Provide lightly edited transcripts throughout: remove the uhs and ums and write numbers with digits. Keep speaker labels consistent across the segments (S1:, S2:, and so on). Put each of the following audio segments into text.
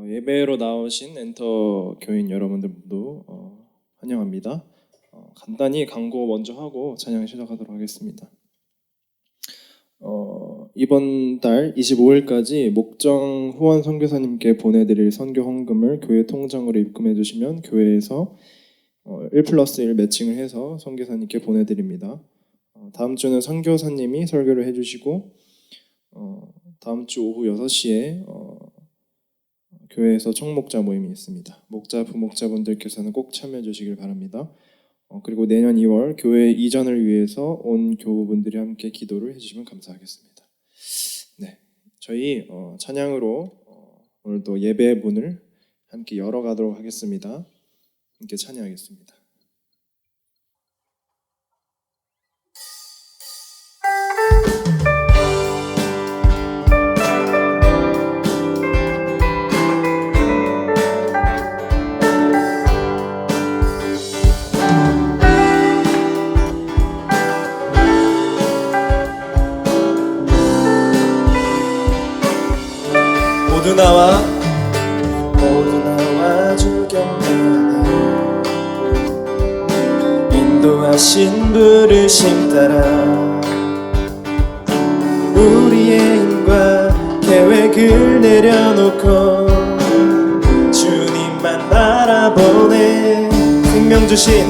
S1: 예배로 나오신 엔터 교인 여러분들 모두 환영합니다. 간단히 광고 먼저 하고 찬양 시작하도록 하겠습니다. 이번 달 25일까지 목정 후원 선교사님께 보내드릴 선교 헌금을 교회 통장으로 입금해 주시면 교회에서 1+1 매칭을 해서 선교사님께 보내드립니다. 다음 주는 선교사님이 설교를 해주시고 다음 주 오후 6시에 교회에서 청목자 모임이 있습니다. 목자, 부목자분들께서는 꼭 참여해 주시길 바랍니다. 그리고 내년 2월 교회 이전을 위해서 온 교우분들이 함께 기도를 해주시면 감사하겠습니다. 네, 저희 찬양으로 오늘도 예배 문을 함께 열어가도록 하겠습니다. 함께 찬양하겠습니다. 모두 나와 주 경배하네. 인도하신 부르심 따라 우리의 힘과 계획을 내려놓고 주님만 바라보네. 생명 주신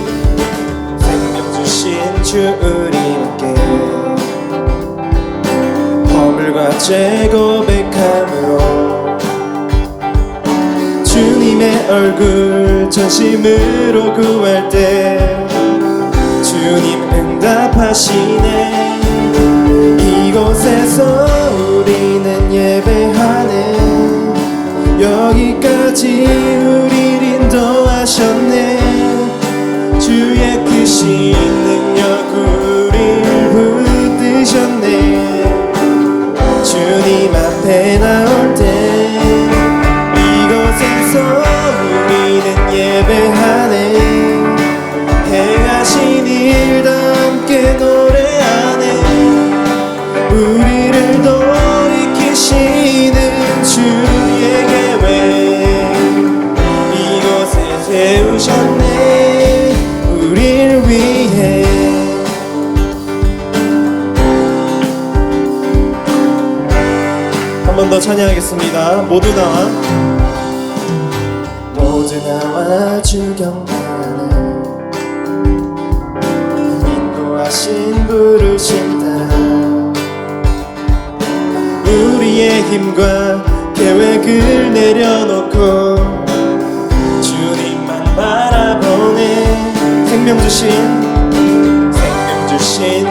S1: 주 우리께 허물과 죄 고백함으로 주님의 얼굴 전심으로 구할 때 주님 응답하시네. 이곳에서 우리는 예배하네. 여기까지 우리를 인도하셨네. 주의 크신 능력 우리를 붙드셨네. 주님 앞에 나올 때 우리는 예배하네. 행하신 일도 함께 노래하네. 우리를 돌이키시는 주의 계획 이곳에 세우셨네. 우리를 위해 한 번 더 찬양하겠습니다. 모두 나와 주 경배하네. 인도하신 부르심 따라 우리의 힘과 계획을 내려놓고 주님만 바라보네. 생명 주신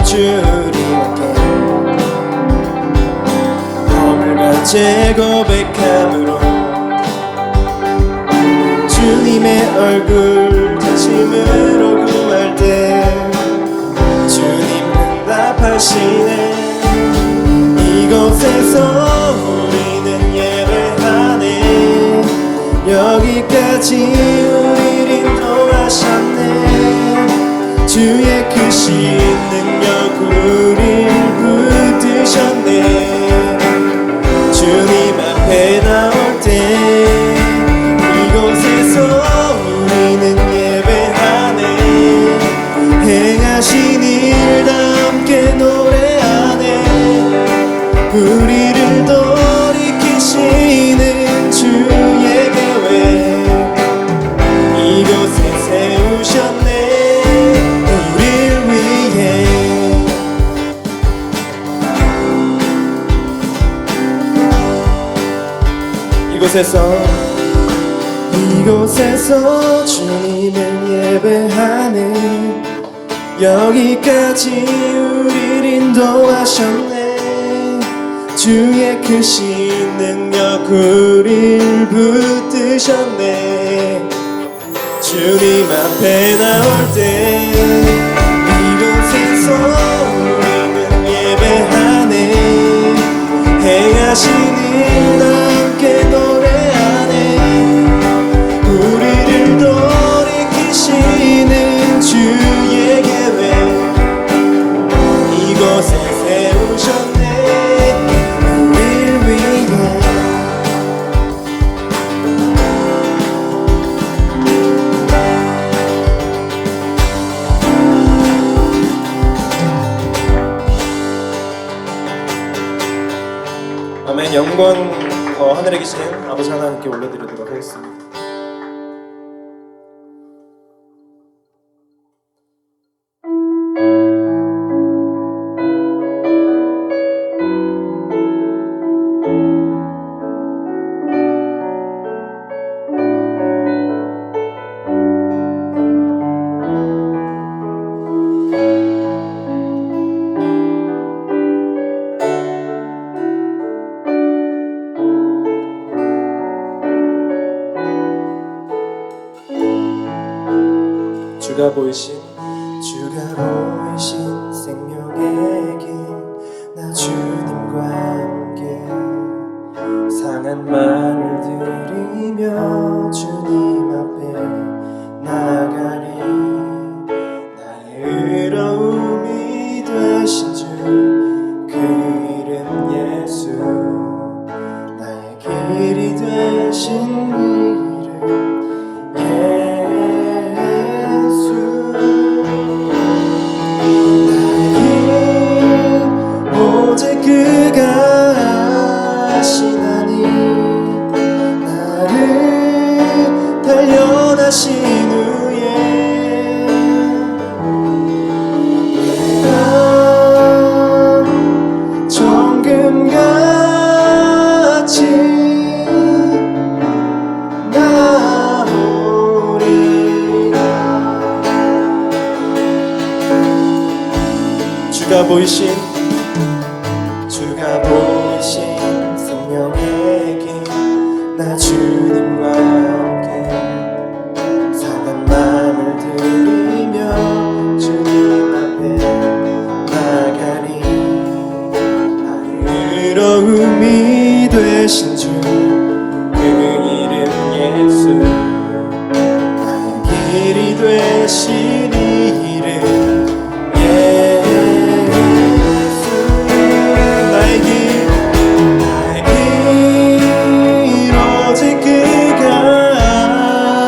S1: 주 우리께 허물과 죄 고백함으로 주님의 얼굴 진심으로 구할 때 주님 응답하시네. 이곳에서 우리는 예배하네. 여기까지 우리를 인도하셨네. 주의 크신 능력 우리를 붙드셨네. 주님 앞에 나올 때 우리는 예배하네. 행하신 일도 함께 노래하네. 우리를 돌이키시는 주의 계획 이곳에 세우셨네. 우릴 위해 이곳에서 주님을 예배하네. 여기까지 우리를 인도하셨네. 주의 크신 능력 우리를 붙드셨네. 주님 앞에 나올 때 이곳에서 우리는 예배하네. 행하신 일도 함께 노래하네. 우리를 돌이키시는 주의 계획 이곳에 세우셨네. 우릴 위해 영광 하늘에 계신 아버지 하나님께 올려드리도록 하겠습니다. 주가 보이신 생명의 길, 나 주님과 함께 상한 마음을 들이며 주님 앞에 나가리. 나의 의로움이 되신 주, 그 이름 예수, 나의 길이 되신 이름 예수. 오직 그가 하시나니, 나를 단련하신 후에 내가 정금같이 나오리라. 주가 보이신 생명의 길, 나 주님과 함께 상한 마음을 들이며 주님 앞에 나가리. 나의 의로움이 되신 주, 그 이름 예수, 나의 길이 되신 이름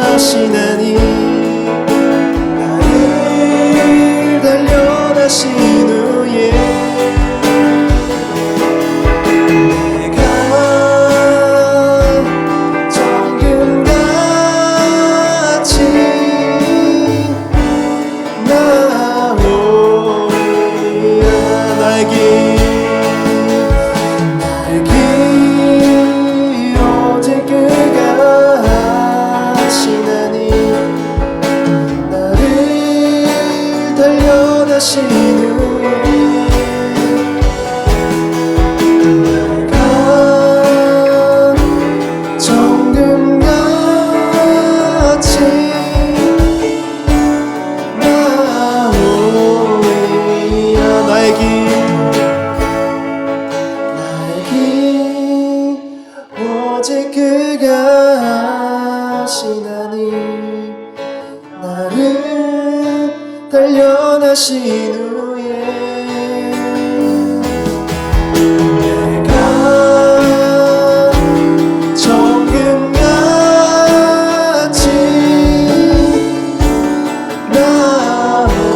S1: 하시나니, 나를 단련하신 후에 내가 정금같이 나오리라. 나의 길 오직 그가 하시나니, 나를 단련하신 후에 내가 정금같이 나오리라. 나의 길 오직 그가 하시나니, 나를 단련하신 후에 내가 정금같이 나오리라.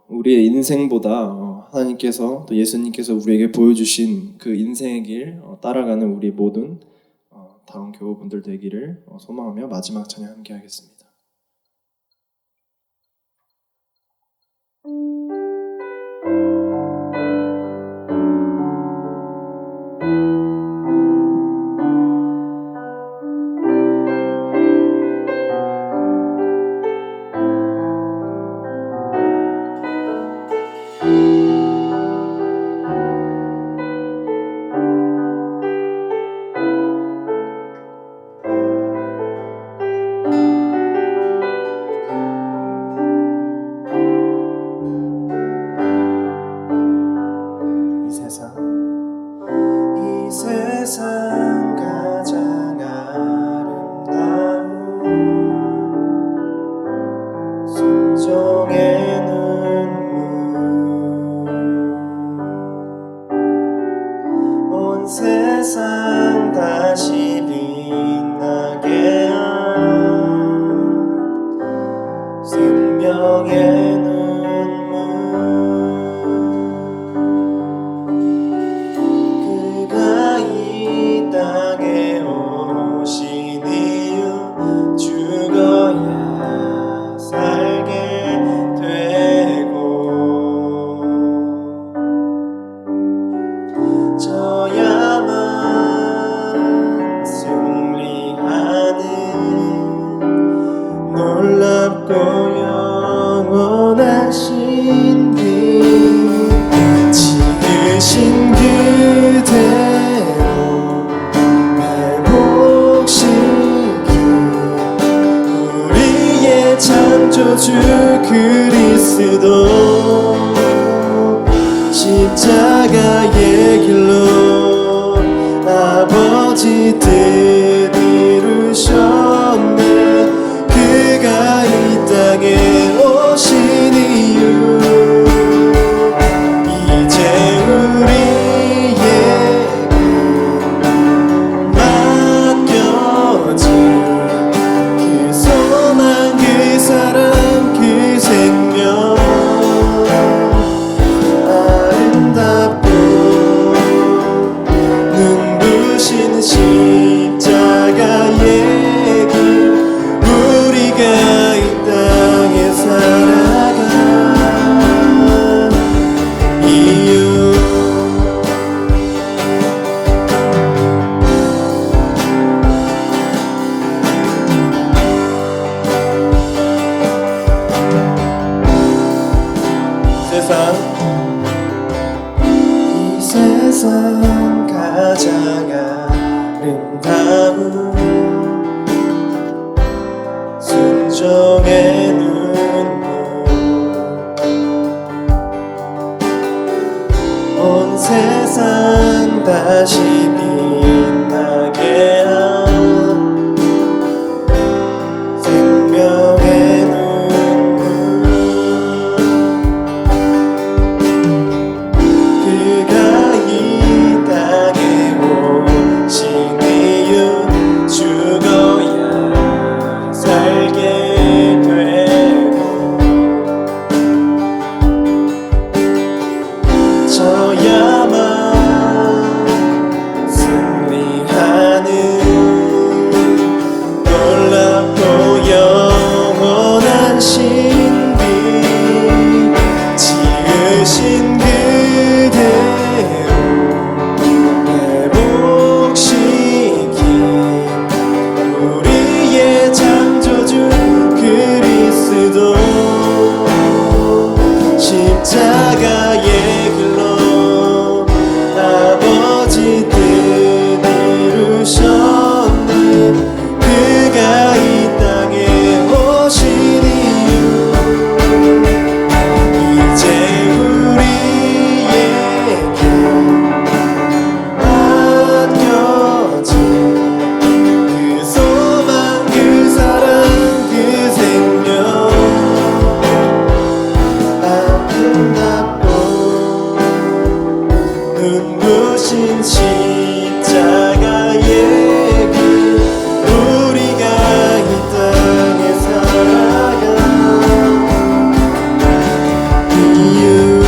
S1: 우리의 인생보다 하나님께서 또 예수님께서 우리에게 보여주신 그 인생의 길 따라가는 우리 모든 다음 교우분들 되기를 소망하며 마지막 찬양 함께 하겠습니다. 이 세상 가장 아름다운 순종의 눈물, 온 세상 다시 빛나게 한 생명의 눈물 그가 이 땅에 오신 이유 죽어야 살게 되고 져야만 승리하는 놀랍고 영원한 신비 지으신 그대로 회복시킨 우리의 창조주 그리스도 십자가의 길로 아버지 뜻 이루셨네 그가 이 땅에 오신 이유 이제 우리에게 맡겨진 그 소망 그 사랑 그 생명 아름답고 눈부신 십자가의 길 우리가 이 땅에 살아간 이유 이 세상 가장 아름다운 순종의 눈물 온 세상 다시 빛나게 한 생명의 눈물 그가 이 땅에 오신 이유 죽어야 살게 되고 져야만 승리하는 놀랍고 영원한 신비 지으신 그대로 회복시킨 우리의 창조주 그리스도 십자가의 길로 아버지 뜻 이루셨네 그가 이 땅에 오신 이유 이제 우리에게 맡겨진 그 소망 그 사랑 그 생명 아름답고 눈부신 십자가의 길 우리가 이 땅에 살아간 이유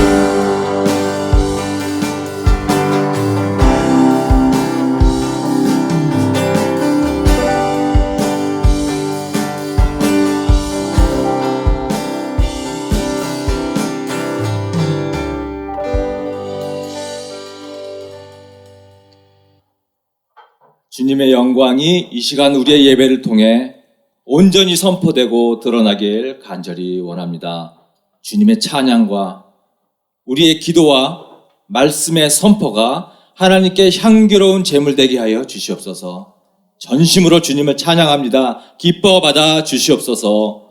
S2: 주님의 영광이 이 시간 우리의 예배를 통해 온전히 선포되고 드러나길 간절히 원합니다. 주님의 찬양과 우리의 기도와 말씀의 선포가 하나님께 향기로운 제물 되게 하여 주시옵소서. 전심으로 주님을 찬양합니다. 기뻐 받아 주시옵소서.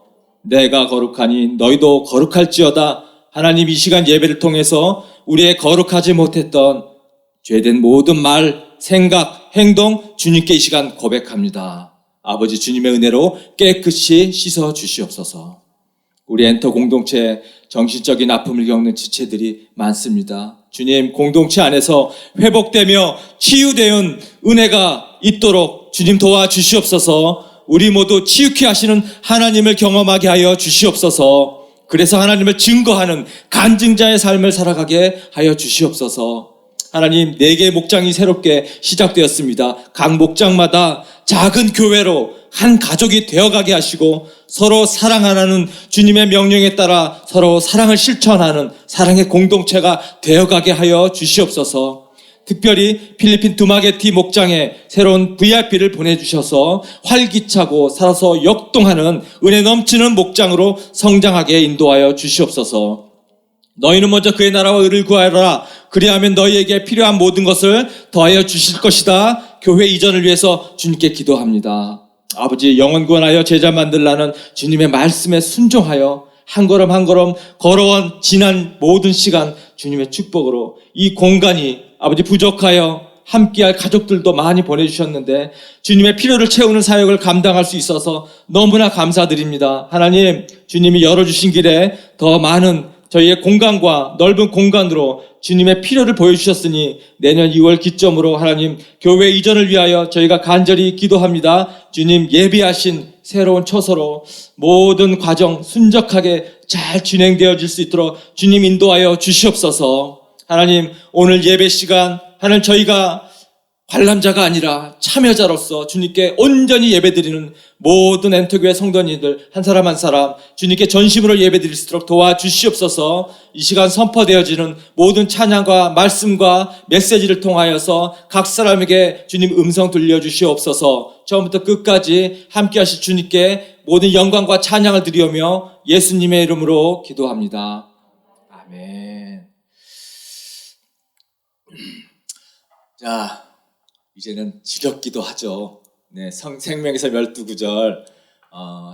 S2: 내가 거룩하니 너희도 거룩할지어다. 하나님 이 시간 예배를 통해서 우리의 거룩하지 못했던 죄된 모든 말, 생각, 행동 주님께 이 시간 고백합니다. 아버지 주님의 은혜로 깨끗이 씻어 주시옵소서. 우리 엔터 공동체 정신적인 아픔을 겪는 지체들이 많습니다. 주님, 공동체 안에서 회복되며 치유되는 은혜가 있도록 주님 도와주시옵소서. 우리 모두 치유케 하시는 하나님을 경험하게 하여 주시옵소서. 그래서 하나님을 증거하는 간증자의 삶을 살아가게 하여 주시옵소서. 하나님, 4개의 목장이 새롭게 시작되었습니다. 각 목장마다 작은 교회로 한 가족이 되어가게 하시고 서로 사랑하라는 주님의 명령에 따라 서로 사랑을 실천하는 사랑의 공동체가 되어가게 하여 주시옵소서. 특별히 필리핀 두마게티 목장에 새로운 VIP를 보내주셔서 활기차고 살아서 역동하는 은혜 넘치는 목장으로 성장하게 인도하여 주시옵소서. 너희는 먼저 그의 나라와 의를 구하라. 그리하면 너희에게 필요한 모든 것을 더하여 주실 것이다. 교회 이전을 위해서 주님께 기도합니다. 아버지, 영혼 구원하여 제자 만들라는 주님의 말씀에 순종하여 한 걸음 한 걸음 걸어온 지난 모든 시간 주님의 축복으로 이 공간이 아버지 부족하여 함께할 가족들도 많이 보내주셨는데 주님의 필요를 채우는 사역을 감당할 수 있어서 너무나 감사드립니다. 하나님, 주님이 열어주신 길에 더 많은 저희의 공간과 넓은 공간으로 주님의 필요를 보여주셨으니 내년 2월 기점으로 하나님 교회 이전을 위하여 저희가 간절히 기도합니다. 주님, 예비하신 새로운 처소로 모든 과정 순적하게 잘 진행되어질 수 있도록 주님 인도하여 주시옵소서. 하나님, 오늘 예배 시간 하나님 저희가 관람자가 아니라 참여자로서 주님께 온전히 예배드리는 모든 엔터교회 성도님들 한 사람 한 사람 주님께 전심으로 예배드릴 수 있도록 도와주시옵소서. 이 시간 선포되어지는 모든 찬양과 말씀과 메시지를 통하여서 각 사람에게 주님 음성 들려주시옵소서. 처음부터 끝까지 함께 하실 주님께 모든 영광과 찬양을 드리오며 예수님의 이름으로 기도합니다. 아멘. 자, 이제는 지겹기도 하죠. 네, 생명에서 12구절,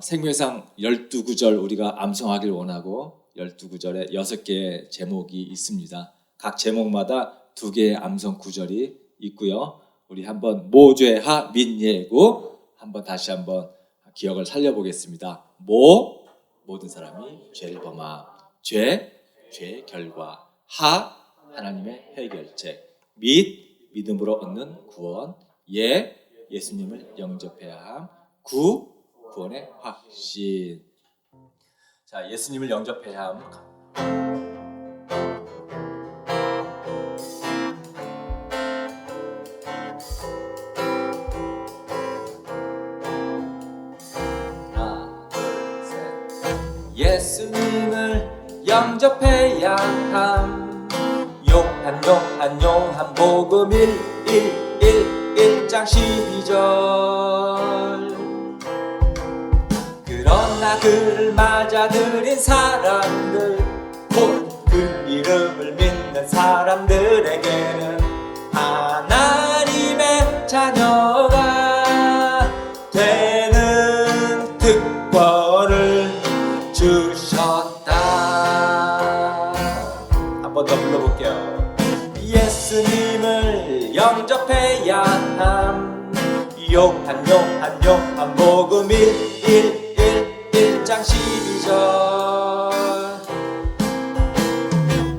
S2: 생명상 12구절 우리가 암송하길 원하고 12구절에 6개의 제목이 있습니다. 각 제목마다 2개의 암송 구절이 있고요. 우리 한번 모죄하 민예고 한번 다시 한번 기억을 살려보겠습니다. 모든 사람이 죄를 범함. 죄 결과. 하나님의 해결책. 믿음으로 얻는 구원. 예수님을 영접해야 함. 구원의 확신. 자, 예수님을 영접해야 함. 하나, 둘, 셋. 예수님을 영접해야 함. 요한복음 1장 12절. 그러나 그를 맞아들인 사람들, 곧 그 이름을 믿는 사람들에게는 하나님의 자녀가 되는 특권을 주셨다. 한 번 더 불러볼게요. 예수님을 영접해야 함. 요한복음 1장 12절.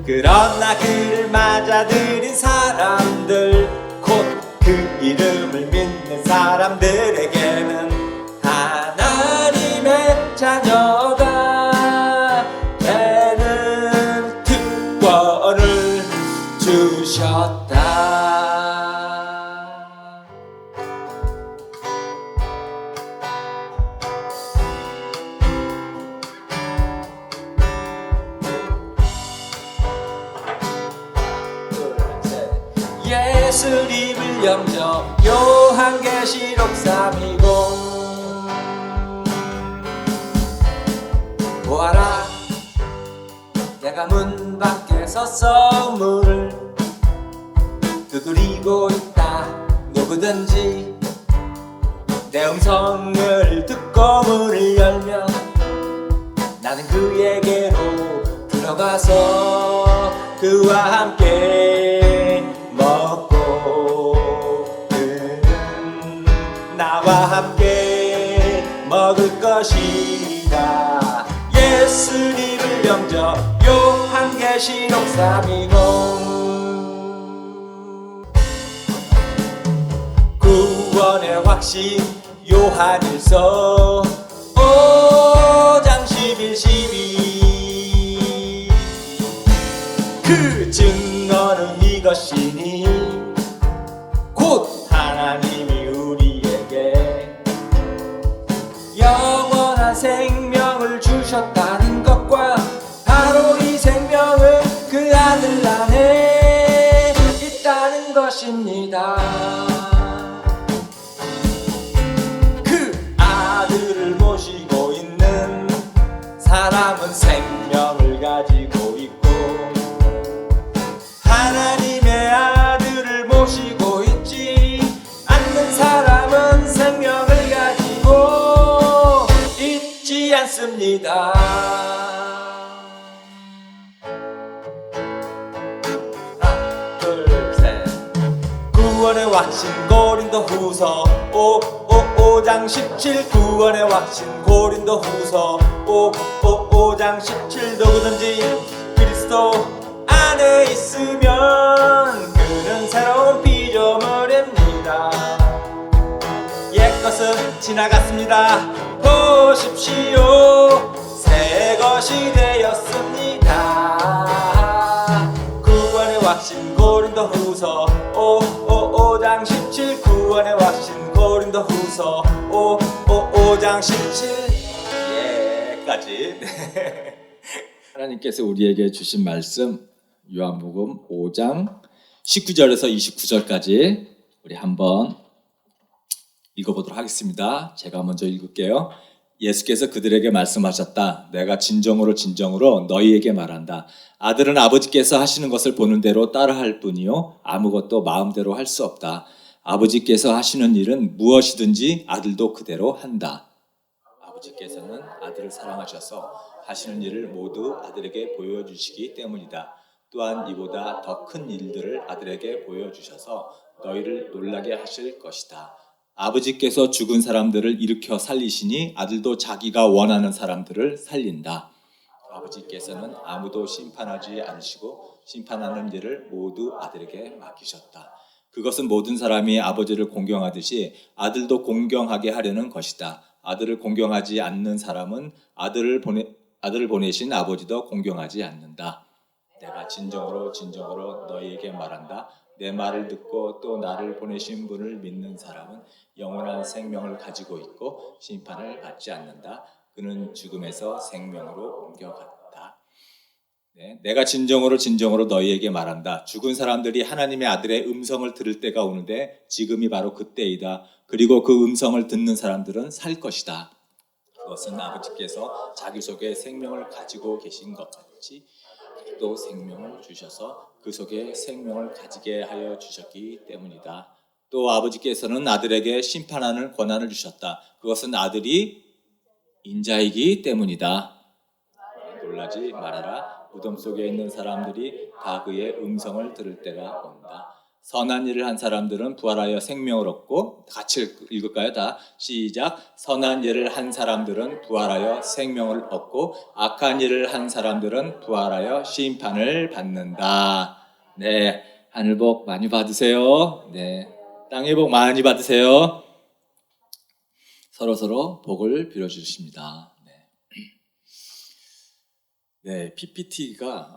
S2: 그러나 그를 맞아들인 사람들, 곧 그 이름을 믿는 사람들에게는 하나님의 자녀가 되는 특권을 주셨다. 예수님을 영접. 요한계시록 3:20. 보아라, 내가 문 밖에 서서 문을 두드리고 있다. 누구든지 내 음성을 듣고 문을 열면 나는 그에게로 들어가서 그와 함께 먹고 그는 나와 함께 먹을 것이다. 예수님을 영접. 요한계시록 3:20. 구원의 확신. 요한일서 5장 11, 12 그 증거는 이것이니 곧 하나님이 우리에게 영원한 생명을 주셨다는 것과 바로 이 생명은 그 아들 안에 있다는 것입니다. 그 아들을 모시고 있는 사람은 생명을 가지고 있고 하나님의 아들을 모시고 있지 않는 사람은 생명을 가지고 있지 않습니다. 하나 둘 셋 구원의 확신 고린도후서 5장 17 구원의 확신 고린도후서 5장 17 누구든지 그리스도 안에 있으면 그는 새로운 피조물입니다. 옛것은 지나갔습니다. 보십시오 새 것이 되었습니다. 구원의 확신 고린도후서 5장 17 구원의 확신 고린도후서 5장 17 까지 하나님께서 우리에게 주신 말씀 요한복음 5장 19절에서 29절까지 우리 한번 읽어보도록 하겠습니다. 제가 먼저 읽을게요. 예수께서 그들에게 말씀하셨다. 내가 진정으로 너희에게 말한다. 아들은 아버지께서 하시는 것을 보는 대로 따라할 뿐이요 아무것도 마음대로 할 수 없다. 아버지께서 하시는 일은 무엇이든지 아들도 그대로 한다. 아버지께서는 아들을 사랑하셔서 하시는 일을 모두 아들에게 보여주시기 때문이다. 또한 이보다 더 큰 일들을 아들에게 보여주셔서 너희를 놀라게 하실 것이다. 아버지께서 죽은 사람들을 일으켜 살리시니 아들도 자기가 원하는 사람들을 살린다. 아버지께서는 아무도 심판하지 않으시고 심판하는 일을 모두 아들에게 맡기셨다. 그것은 모든 사람이 아버지를 공경하듯이 아들도 공경하게 하려는 것이다. 아들을 공경하지 않는 사람은 아들을 보내신 아버지도 공경하지 않는다. 내가 진정으로 너희에게 말한다. 내 말을 듣고 또 나를 보내신 분을 믿는 사람은 영원한 생명을 가지고 있고 심판을 받지 않는다. 그는 죽음에서 생명으로 옮겨갔다. 내가 진정으로 너희에게 말한다. 죽은 사람들이 하나님의 아들의 음성을 들을 때가 오는데 지금이 바로 그때이다. 그리고 그 음성을 듣는 사람들은 살 것이다. 그것은 아버지께서 자기 속에 생명을 가지고 계신 것 같이 또 생명을 주셔서 그 속에 생명을 가지게 하여 주셨기 때문이다. 또 아버지께서는 아들에게 심판하는 권한을 주셨다. 그것은 아들이 인자이기 때문이다. 놀라지 말아라. 무덤 속에 있는 사람들이 다 그의 음성을 들을 때가 온다. 선한 일을 한 사람들은 부활하여 생명을 얻고, 같이 읽을까요? 다 시작. 선한 일을 한 사람들은 부활하여 생명을 얻고 악한 일을 한 사람들은 부활하여 심판을 받는다. 네, 하늘 복 많이 받으세요. 네, 땅의 복 많이 받으세요. 서로 복을 빌어주십니다. 네, PPT가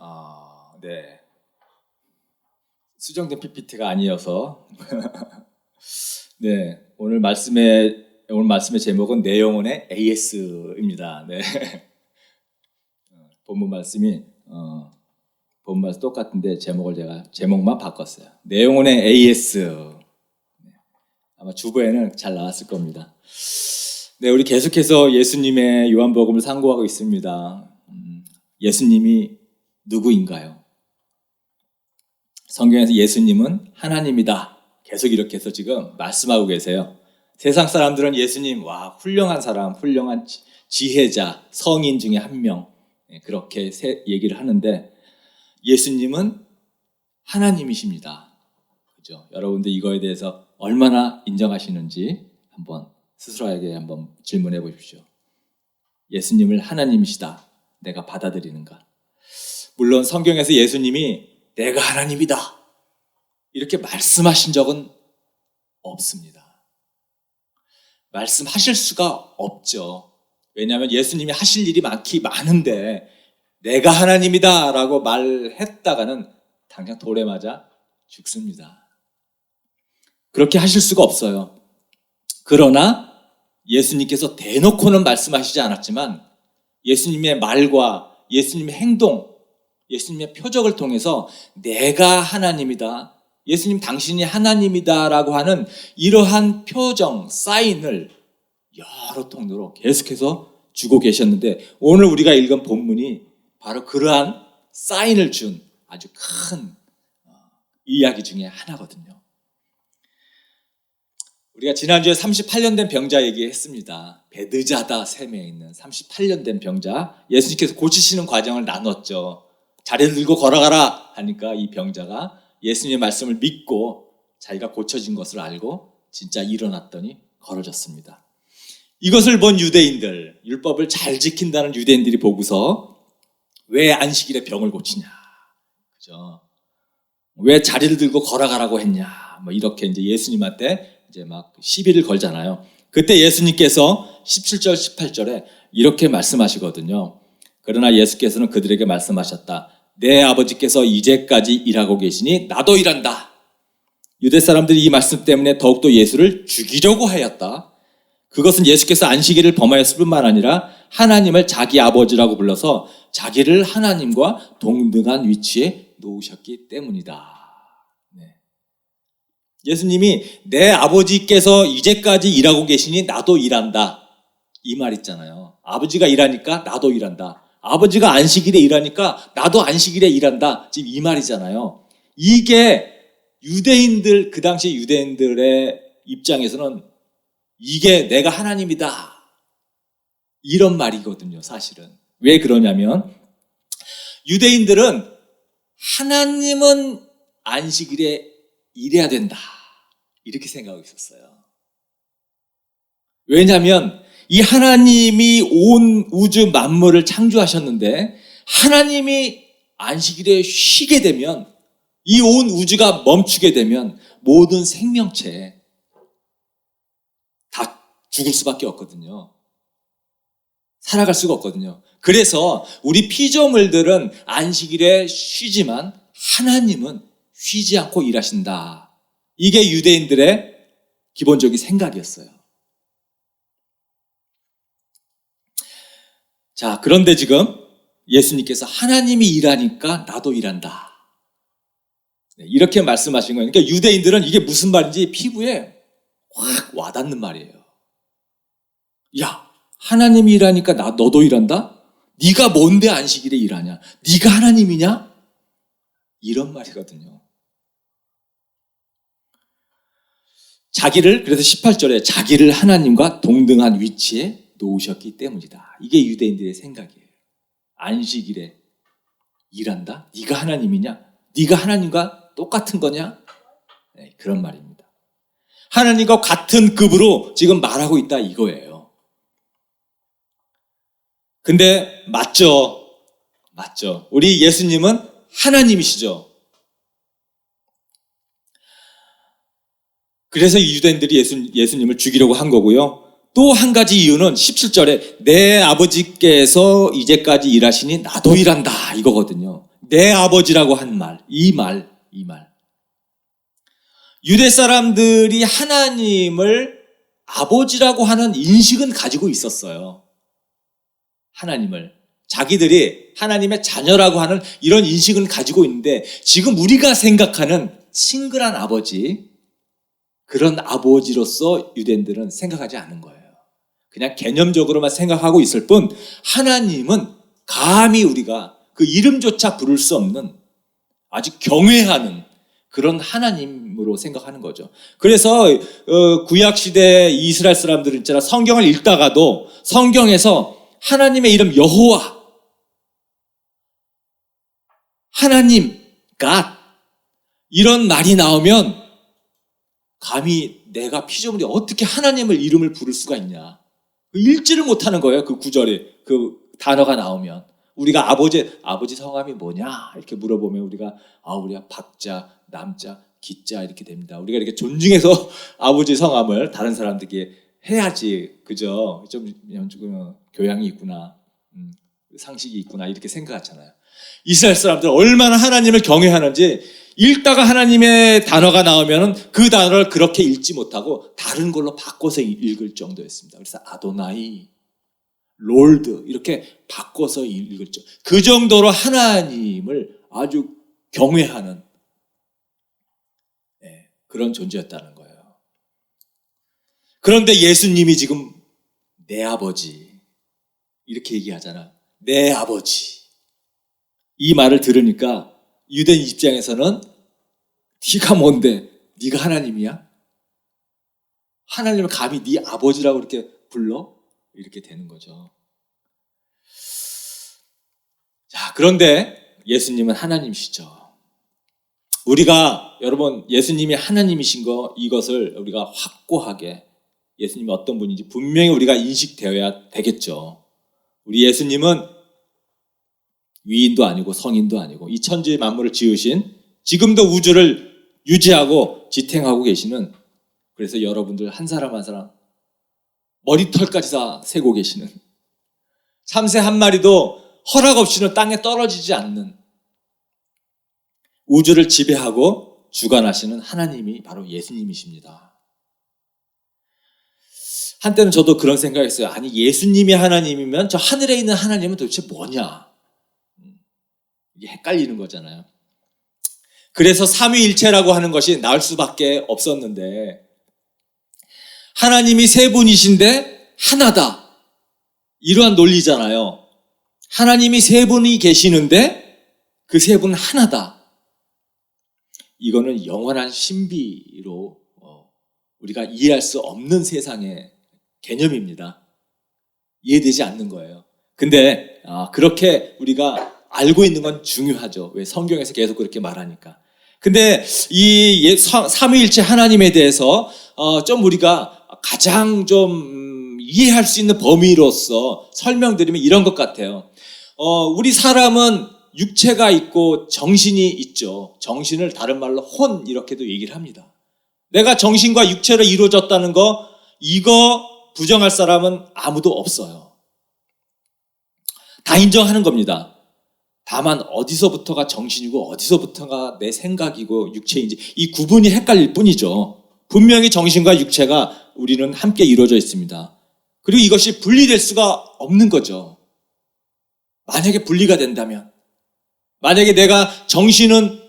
S2: 수정된 PPT가 아니어서 네, 오늘 말씀의 제목은 내 영혼의 AS입니다. 네. 본문 말씀이 똑같은데 제목만 바꿨어요. 내 영혼의 AS. 아마 주보에는 잘 나왔을 겁니다. 네, 우리 계속해서 예수님의 요한복음을 상고하고 있습니다. 예수님이 누구인가요? 성경에서 예수님은 하나님이다. 계속 이렇게 해서 지금 말씀하고 계세요. 세상 사람들은 예수님, 훌륭한 사람, 훌륭한 지혜자, 성인 중에 한 명, 그렇게 얘기를 하는데 예수님은 하나님이십니다. 그죠? 여러분들 이거에 대해서 얼마나 인정하시는지 스스로에게 한번 질문해 보십시오. 예수님을 하나님이시다. 내가 받아들이는가? 물론 성경에서 예수님이 내가 하나님이다 이렇게 말씀하신 적은 없습니다. 말씀하실 수가 없죠. 왜냐하면 예수님이 하실 일이 많은데 내가 하나님이다 라고 말했다가는 당장 돌에 맞아 죽습니다. 그렇게 하실 수가 없어요. 그러나 예수님께서 대놓고는 말씀하시지 않았지만 예수님의 말과 예수님의 행동, 예수님의 표적을 통해서 내가 하나님이다, 예수님 당신이 하나님이다 라고 하는 이러한 표정, 사인을 여러 통로로 계속해서 주고 계셨는데 오늘 우리가 읽은 본문이 바로 그러한 사인을 준 아주 큰 이야기 중에 하나거든요. 우리가 지난주에 38년 된 병자 얘기했습니다. 베드자다 샘에 있는 38년 된 병자, 예수님께서 고치시는 과정을 나눴죠. 자리를 들고 걸어가라 하니까 이 병자가 예수님의 말씀을 믿고 자기가 고쳐진 것을 알고 진짜 일어났더니 걸어졌습니다. 이것을 본 유대인들, 율법을 잘 지킨다는 유대인들이 보고서 왜 안식일에 병을 고치냐, 그죠? 왜 자리를 들고 걸어가라고 했냐, 뭐 이렇게 이제 예수님한테 이제 막 시비를 걸잖아요. 그때 예수님께서 17절, 18절에 이렇게 말씀하시거든요. 그러나 예수께서는 그들에게 말씀하셨다. 내 아버지께서 이제까지 일하고 계시니 나도 일한다. 유대 사람들이 이 말씀 때문에 더욱더 예수를 죽이려고 하였다. 그것은 예수께서 안식일을 범하였을 뿐만 아니라 하나님을 자기 아버지라고 불러서 자기를 하나님과 동등한 위치에 놓으셨기 때문이다. 네. 예수님이 내 아버지께서 이제까지 일하고 계시니 나도 일한다. 이 말 있잖아요. 아버지가 일하니까 나도 일한다. 아버지가 안식일에 일하니까 나도 안식일에 일한다. 지금 이 말이잖아요. 이게 유대인들, 그 당시 유대인들의 입장에서는 이게 내가 하나님이다, 이런 말이거든요. 사실은 왜 그러냐면 유대인들은 하나님은 안식일에 일해야 된다 이렇게 생각하고 있었어요. 왜냐하면 이 하나님이 온 우주 만물을 창조하셨는데 하나님이 안식일에 쉬게 되면, 이 온 우주가 멈추게 되면 모든 생명체 다 죽을 수밖에 없거든요. 살아갈 수가 없거든요. 그래서 우리 피조물들은 안식일에 쉬지만 하나님은 쉬지 않고 일하신다. 이게 유대인들의 기본적인 생각이었어요. 자, 그런데 지금 예수님께서 하나님이 일하니까 나도 일한다, 이렇게 말씀하신 거예요. 그러니까 유대인들은 이게 무슨 말인지 피부에 확 와닿는 말이에요. 야, 하나님이 일하니까 너도 일한다? 네가 뭔데 안식일에 일하냐? 네가 하나님이냐? 이런 말이거든요. 그래서 18절에 자기를 하나님과 동등한 위치에 놓으셨기 때문이다. 이게 유대인들의 생각이에요. 안식일에 일한다? 네가 하나님이냐? 네가 하나님과 똑같은 거냐? 네, 그런 말입니다. 하나님과 같은 급으로 지금 말하고 있다 이거예요. 근데 맞죠? 우리 예수님은 하나님이시죠. 그래서 유대인들이 예수님을 죽이려고 한 거고요. 또 한 가지 이유는 17절에 내 아버지께서 이제까지 일하시니 나도 일한다 이거거든요. 내 아버지라고 한 말, 이 말. 유대 사람들이 하나님을 아버지라고 하는 인식은 가지고 있었어요. 하나님을 자기들이 하나님의 자녀라고 하는 이런 인식은 가지고 있는데 지금 우리가 생각하는 친근한 아버지, 그런 아버지로서 유대인들은 생각하지 않는 거예요. 그냥 개념적으로만 생각하고 있을 뿐 하나님은 감히 우리가 그 이름조차 부를 수 없는 아주 경외하는 그런 하나님으로 생각하는 거죠. 그래서 구약시대 이스라엘 사람들은 있잖아, 성경을 읽다가도 성경에서 하나님의 이름 여호와, 하나님, 갓 이런 말이 나오면 감히 내가 피조물이 어떻게 하나님을 이름을 부를 수가 있냐, 읽지를 못하는 거예요. 그 구절에 그 단어가 나오면 우리가 아버지 성함이 뭐냐 이렇게 물어보면 우리가 박자, 남자, 기자 이렇게 됩니다. 우리가 이렇게 존중해서 아버지 성함을 다른 사람들에게 해야지, 그죠? 좀 교양이 있구나, 상식이 있구나 이렇게 생각하잖아요. 이스라엘 사람들은 얼마나 하나님을 경외하는지 읽다가 하나님의 단어가 나오면 그 단어를 그렇게 읽지 못하고 다른 걸로 바꿔서 읽을 정도였습니다. 그래서 아도나이, 롤드 이렇게 바꿔서 읽을 정도. 그 정도로 하나님을 아주 경외하는 그런 존재였다는 거예요. 그런데 예수님이 지금 내 아버지 이렇게 얘기하잖아. 내 아버지. 이 말을 들으니까 유대인 입장에서는 네가 뭔데? 네가 하나님이야? 하나님을 감히 네 아버지라고 이렇게 불러? 이렇게 되는 거죠. 자, 그런데 예수님은 하나님이시죠. 우리가 여러분 예수님이 하나님이신 이것을 우리가 확고하게 예수님이 어떤 분인지 분명히 우리가 인식되어야 되겠죠. 우리 예수님은 위인도 아니고 성인도 아니고 이 천지 만물을 지으신 지금도 우주를 유지하고 지탱하고 계시는, 그래서 여러분들 한 사람 한 사람 머리털까지 다 세고 계시는, 참새 한 마리도 허락 없이는 땅에 떨어지지 않는, 우주를 지배하고 주관하시는 하나님이 바로 예수님이십니다. 한때는 저도 그런 생각했어요. 아니 예수님이 하나님이면 저 하늘에 있는 하나님은 도대체 뭐냐? 이게 헷갈리는 거잖아요. 그래서 삼위일체라고 하는 것이 나올 수밖에 없었는데, 하나님이 세 분이신데 하나다, 이러한 논리잖아요. 하나님이 세 분이 계시는데 그 세 분은 하나다. 이거는 영원한 신비로 우리가 이해할 수 없는 세상의 개념입니다. 이해되지 않는 거예요. 근데 그렇게 우리가 알고 있는 건 중요하죠. 왜? 성경에서 계속 그렇게 말하니까. 근데 이 삼위일체 하나님에 대해서 좀 우리가 가장 좀 이해할 수 있는 범위로서 설명드리면 이런 것 같아요. 우리 사람은 육체가 있고 정신이 있죠. 정신을 다른 말로 혼 이렇게도 얘기를 합니다. 내가 정신과 육체로 이루어졌다는 거, 이거 부정할 사람은 아무도 없어요. 다 인정하는 겁니다. 다만 어디서부터가 정신이고 어디서부터가 내 생각이고 육체인지 이 구분이 헷갈릴 뿐이죠. 분명히 정신과 육체가 우리는 함께 이루어져 있습니다. 그리고 이것이 분리될 수가 없는 거죠. 만약에 분리가 된다면, 만약에 내가 정신은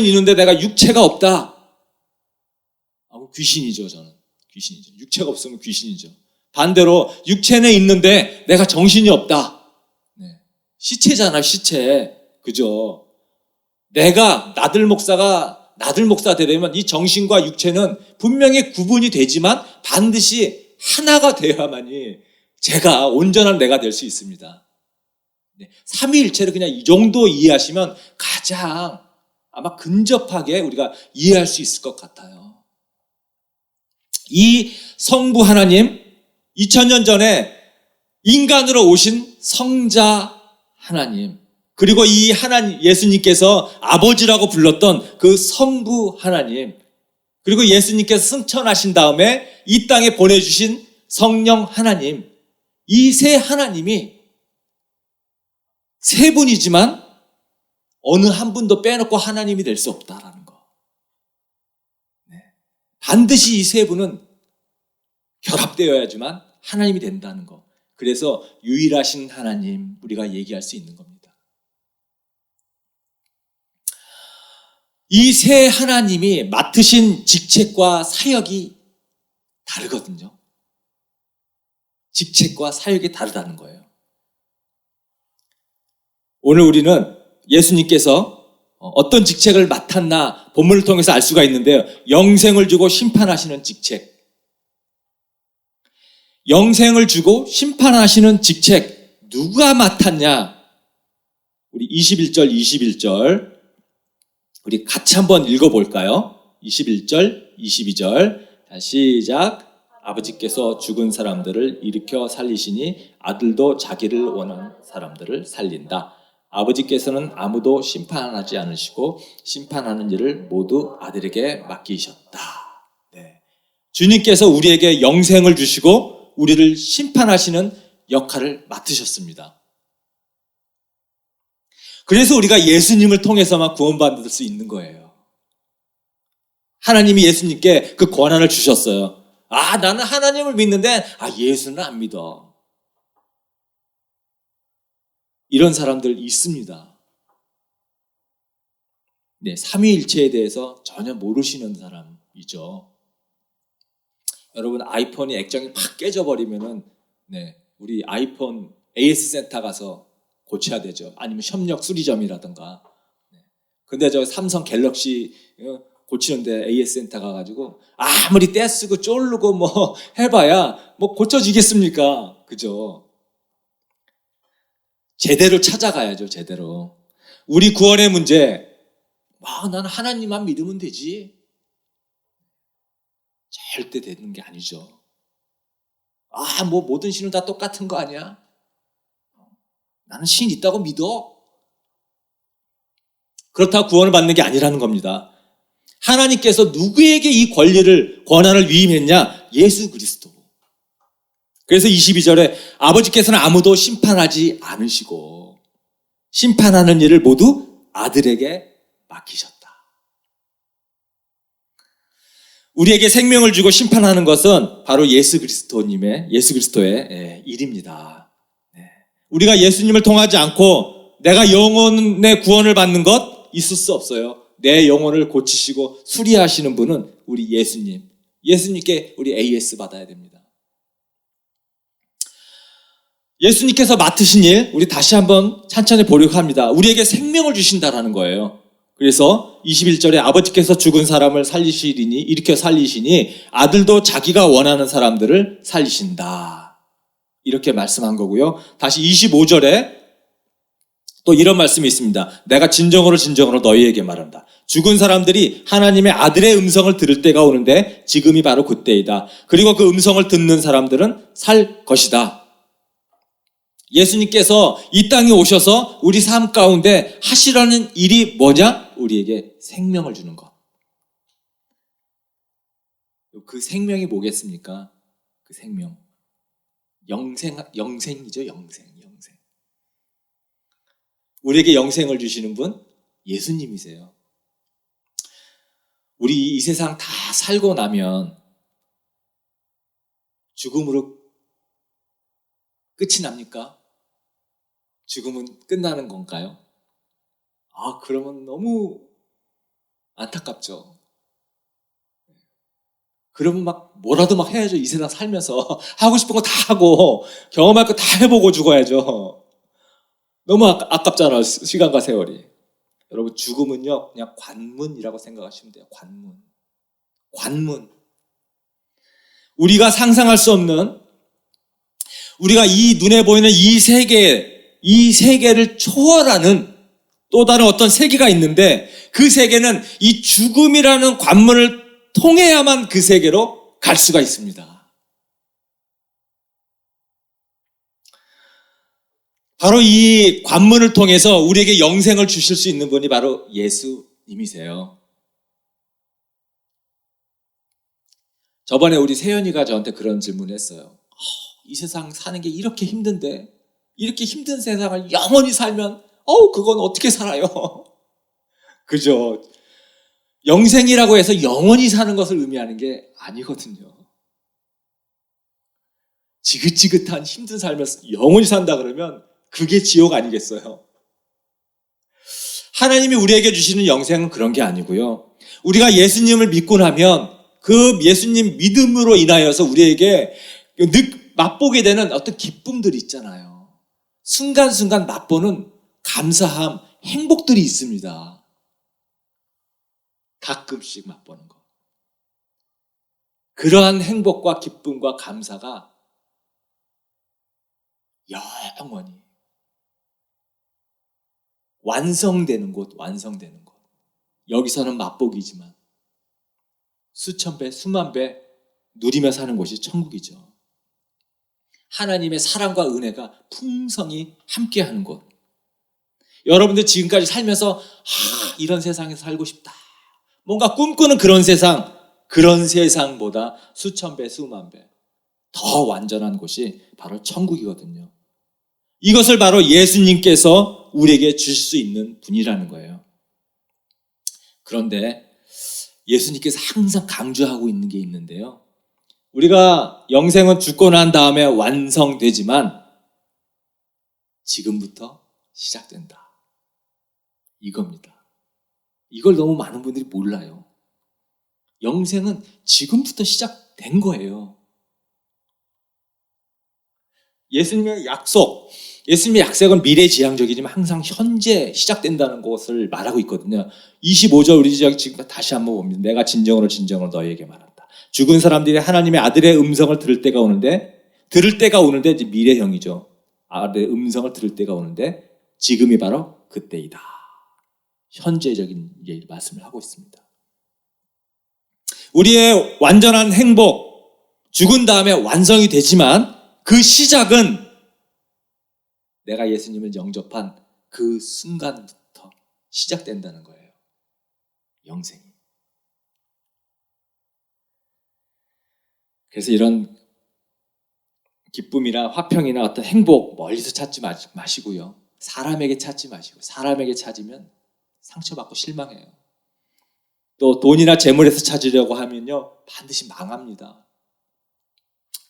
S2: 있는데 내가 육체가 없다, 귀신이죠. 저는 귀신이죠. 육체가 없으면 귀신이죠. 반대로 육체는 있는데 내가 정신이 없다, 시체잖아, 시체. 그죠? 내가 나들 목사가 되려면 이 정신과 육체는 분명히 구분이 되지만 반드시 하나가 되어야만이 제가 온전한 내가 될 수 있습니다. 삼위일체를 그냥 이 정도 이해하시면 가장 아마 근접하게 우리가 이해할 수 있을 것 같아요. 이 성부 하나님, 2000년 전에 인간으로 오신 성자 하나님, 그리고 이 하나님 예수님께서 아버지라고 불렀던 그 성부 하나님, 그리고 예수님께서 승천하신 다음에 이 땅에 보내주신 성령 하나님, 이 세 하나님이 세 분이지만 어느 한 분도 빼놓고 하나님이 될 수 없다라는 거. 반드시 이 세 분은 결합되어야지만 하나님이 된다는 거. 그래서 유일하신 하나님, 우리가 얘기할 수 있는 겁니다. 이 세 하나님이 맡으신 직책과 사역이 다르거든요. 직책과 사역이 다르다는 거예요. 오늘 우리는 예수님께서 어떤 직책을 맡았나 본문을 통해서 알 수가 있는데요. 영생을 주고 심판하시는 직책. 영생을 주고 심판하시는 직책 누가 맡았냐? 우리 21절 우리 같이 한번 읽어볼까요? 21절 22절 시작. 아버지께서 죽은 사람들을 일으켜 살리시니 아들도 자기를 원하는 사람들을 살린다. 아버지께서는 아무도 심판하지 않으시고 심판하는 일을 모두 아들에게 맡기셨다. 주님께서 우리에게 영생을 주시고 우리를 심판하시는 역할을 맡으셨습니다. 그래서 우리가 예수님을 통해서만 구원받을 수 있는 거예요. 하나님이 예수님께 그 권한을 주셨어요. 나는 하나님을 믿는데 예수는 안 믿어. 이런 사람들 있습니다. 네, 삼위일체에 대해서 전혀 모르시는 사람이죠. 여러분, 아이폰이 액정이 팍 깨져버리면은 우리 아이폰 AS 센터 가서 고쳐야 되죠. 아니면 협력 수리점이라든가. 근데 저 삼성 갤럭시 고치는데 AS 센터 가가지고 아무리 떼쓰고 쫄르고 뭐 해봐야 뭐 고쳐지겠습니까? 그죠? 제대로 찾아가야죠, 제대로. 우리 구원의 문제, 나는 하나님만 믿으면 되지. 절대 되는 게 아니죠. 뭐 모든 신은 다 똑같은 거 아니야? 나는 신 있다고 믿어. 그렇다고 구원을 받는 게 아니라는 겁니다. 하나님께서 누구에게 이 권한을 위임했냐? 예수 그리스도. 그래서 22절에 아버지께서는 아무도 심판하지 않으시고 심판하는 일을 모두 아들에게 맡기셨다. 우리에게 생명을 주고 심판하는 것은 바로 예수 그리스도의 일입니다. 우리가 예수님을 통하지 않고 내가 영혼의 구원을 받는 것 있을 수 없어요. 내 영혼을 고치시고 수리하시는 분은 우리 예수님. 예수님께 우리 AS 받아야 됩니다. 예수님께서 맡으신 일, 우리 다시 한번 찬찬히 보려고 합니다. 우리에게 생명을 주신다라는 거예요. 그래서 21절에 아버지께서 죽은 사람을 일으켜 살리시니 아들도 자기가 원하는 사람들을 살리신다. 이렇게 말씀한 거고요. 다시 25절에 또 이런 말씀이 있습니다. 내가 진정으로 너희에게 말한다. 죽은 사람들이 하나님의 아들의 음성을 들을 때가 오는데 지금이 바로 그때이다. 그리고 그 음성을 듣는 사람들은 살 것이다. 예수님께서 이 땅에 오셔서 우리 삶 가운데 하시라는 일이 뭐냐? 우리에게 생명을 주는 것. 그 생명이 뭐겠습니까? 그 생명. 영생이죠, 영생. 우리에게 영생을 주시는 분 예수님이세요. 우리 이 세상 다 살고 나면 죽음으로 끝이 납니까? 죽음은 끝나는 건가요? 그러면 너무 안타깝죠. 그러면 뭐라도 해야죠. 이 세상 살면서 하고 싶은 거 다 하고 경험할 거 다 해보고 죽어야죠. 너무 아깝잖아요. 시간과 세월이. 여러분, 죽음은요 그냥 관문이라고 생각하시면 돼요. 관문. 우리가 상상할 수 없는, 우리가 이 눈에 보이는 이 세계를 초월하는 또 다른 어떤 세계가 있는데, 그 세계는 이 죽음이라는 관문을 통해야만 그 세계로 갈 수가 있습니다. 바로 이 관문을 통해서 우리에게 영생을 주실 수 있는 분이 바로 예수님이세요. 저번에 우리 세연이가 저한테 그런 질문을 했어요. 이 세상 사는 게 이렇게 힘든데, 이렇게 힘든 세상을 영원히 살면 그건 어떻게 살아요? 그죠? 영생이라고 해서 영원히 사는 것을 의미하는 게 아니거든요. 지긋지긋한 힘든 삶을 영원히 산다 그러면 그게 지옥 아니겠어요? 하나님이 우리에게 주시는 영생은 그런 게 아니고요. 우리가 예수님을 믿고 나면 그 예수님 믿음으로 인하여서 우리에게 맛보게 되는 어떤 기쁨들이 있잖아요. 순간순간 맛보는 감사함, 행복들이 있습니다. 가끔씩 맛보는 것. 그러한 행복과 기쁨과 감사가 영원히 완성되는 곳. 여기서는 맛보기지만 수천 배, 수만 배 누리며 사는 곳이 천국이죠. 하나님의 사랑과 은혜가 풍성히 함께하는 곳. 여러분들 지금까지 살면서 이런 세상에서 살고 싶다, 뭔가 꿈꾸는 그런 세상 그런 세상보다 수천 배, 수만 배 더 완전한 곳이 바로 천국이거든요. 이것을 바로 예수님께서 우리에게 주실 수 있는 분이라는 거예요. 그런데 예수님께서 항상 강조하고 있는 게 있는데요. 우리가 영생은 죽고 난 다음에 완성되지만 지금부터 시작된다. 이겁니다. 이걸 너무 많은 분들이 몰라요. 영생은 지금부터 시작된 거예요. 예수님의 약속은 미래지향적이지만 항상 현재 시작된다는 것을 말하고 있거든요. 25절 우리 지금 다시 한번 봅니다. 내가 진정으로 너희에게 말한다. 죽은 사람들이 하나님의 아들의 음성을 들을 때가 오는데 이제 미래형이죠. 아들의 음성을 들을 때가 오는데 지금이 바로 그때이다. 현재적인 말씀을 하고 있습니다. 우리의 완전한 행복, 죽은 다음에 완성이 되지만 그 시작은 내가 예수님을 영접한 그 순간부터 시작된다는 거예요. 영생이. 그래서 이런 기쁨이나 화평이나 어떤 행복 멀리서 찾지 마시고요. 사람에게 찾지 마시고, 사람에게 찾으면 상처받고 실망해요. 또 돈이나 재물에서 찾으려고 하면요 반드시 망합니다.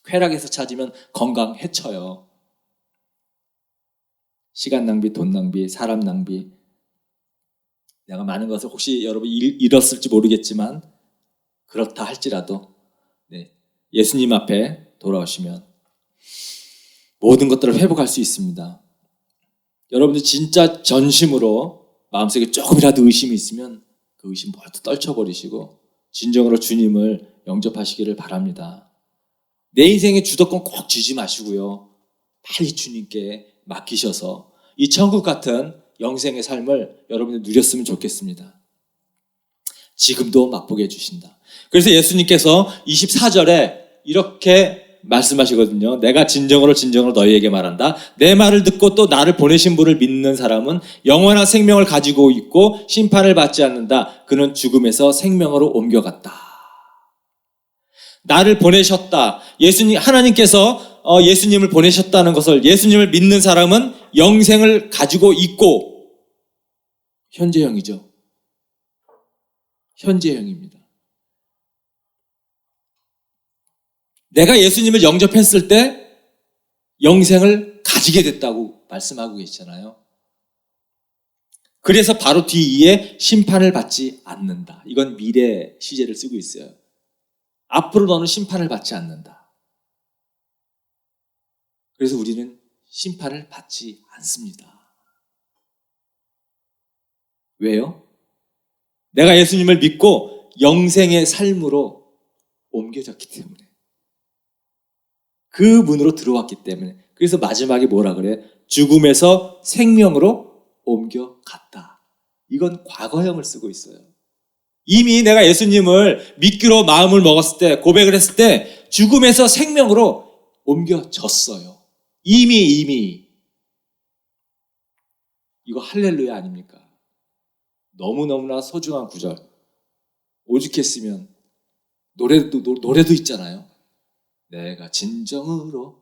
S2: 쾌락에서 찾으면 건강 해쳐요. 시간 낭비, 돈 낭비, 사람 낭비. 내가 많은 것을 혹시 여러분 잃었을지 모르겠지만 그렇다 할지라도 예수님 앞에 돌아오시면 모든 것들을 회복할 수 있습니다. 여러분들 진짜 전심으로 마음속에 조금이라도 의심이 있으면 그 의심 모두 떨쳐버리시고 진정으로 주님을 영접하시기를 바랍니다. 내 인생의 주도권 꼭 쥐지 마시고요. 빨리 주님께 맡기셔서 이 천국 같은 영생의 삶을 여러분들 누렸으면 좋겠습니다. 지금도 맛보게 해주신다. 그래서 예수님께서 24절에 이렇게 말씀하시거든요. 내가 진정으로 너희에게 말한다. 내 말을 듣고 또 나를 보내신 분을 믿는 사람은 영원한 생명을 가지고 있고 심판을 받지 않는다. 그는 죽음에서 생명으로 옮겨갔다. 나를 보내셨다. 하나님께서 예수님을 보내셨다는 것을 예수님을 믿는 사람은 영생을 가지고 있고 현재형이죠. 현재형입니다. 내가 예수님을 영접했을 때 영생을 가지게 됐다고 말씀하고 계시잖아요. 그래서 바로 뒤에 심판을 받지 않는다. 이건 미래 시제를 쓰고 있어요. 앞으로 너는 심판을 받지 않는다. 그래서 우리는 심판을 받지 않습니다. 왜요? 내가 예수님을 믿고 영생의 삶으로 옮겨졌기 때문에. 그 문으로 들어왔기 때문에. 그래서 마지막에 뭐라 그래? 죽음에서 생명으로 옮겨갔다. 이건 과거형을 쓰고 있어요. 이미 내가 예수님을 믿기로 마음을 먹었을 때, 고백을 했을 때 죽음에서 생명으로 옮겨졌어요. 이미. 이거 할렐루야 아닙니까? 너무너무나 소중한 구절. 오죽했으면 노래도 있잖아요. 내가 진정으로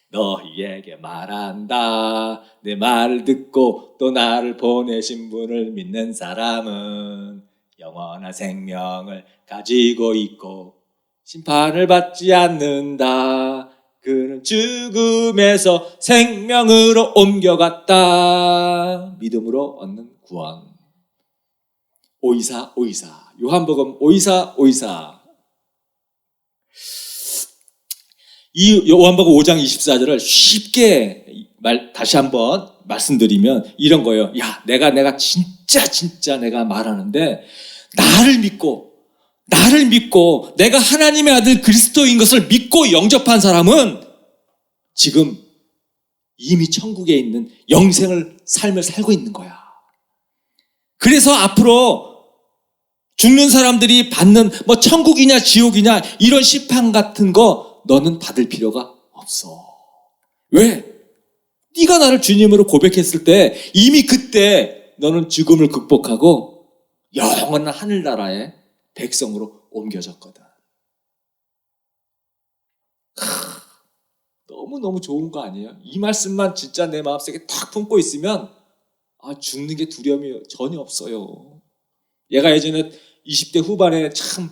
S2: 너희에게 말한다. 내 말을 듣고 또 나를 보내신 분을 믿는 사람은 영원한 생명을 가지고 있고 심판을 받지 않는다. 그는 죽음에서 생명으로 옮겨갔다. 믿음으로 얻는 구원. 오이사 요한복음 오이사. 이 요한복음 5장 24절을 쉽게 다시 한번 말씀드리면 이런 거예요. 야, 내가 진짜 내가 말하는데 나를 믿고 내가 하나님의 아들 그리스도인 것을 믿고 영접한 사람은 지금 이미 천국에 있는 삶을 살고 있는 거야. 그래서 앞으로 죽는 사람들이 받는 천국이냐 지옥이냐 이런 심판 같은 거 너는 받을 필요가 없어. 왜? 네가 나를 주님으로 고백했을 때 이미 그때 너는 죽음을 극복하고 영원한 하늘나라의 백성으로 옮겨졌거든. 너무너무 좋은 거 아니에요? 이 말씀만 진짜 내 마음속에 딱 품고 있으면 죽는 게 두려움이 전혀 없어요. 얘가 예전에 20대 후반에 참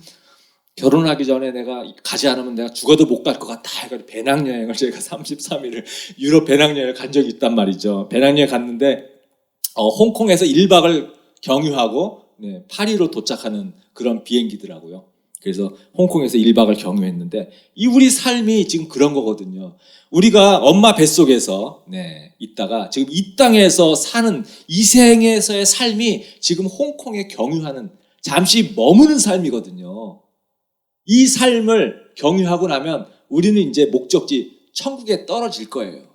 S2: 결혼하기 전에 내가 가지 않으면 내가 죽어도 못 갈 것 같다 해가지고 배낭여행을 제가 33일을 유럽 배낭여행을 간 적이 있단 말이죠. 배낭여행 갔는데 홍콩에서 1박을 경유하고 파리로 도착하는 그런 비행기더라고요. 그래서 홍콩에서 1박을 경유했는데 우리 삶이 지금 그런 거거든요. 우리가 엄마 뱃속에서 있다가 지금 이 땅에서 사는 이 생에서의 삶이 지금 홍콩에 경유하는 잠시 머무는 삶이거든요. 이 삶을 경유하고 나면 우리는 이제 목적지 천국에 떨어질 거예요.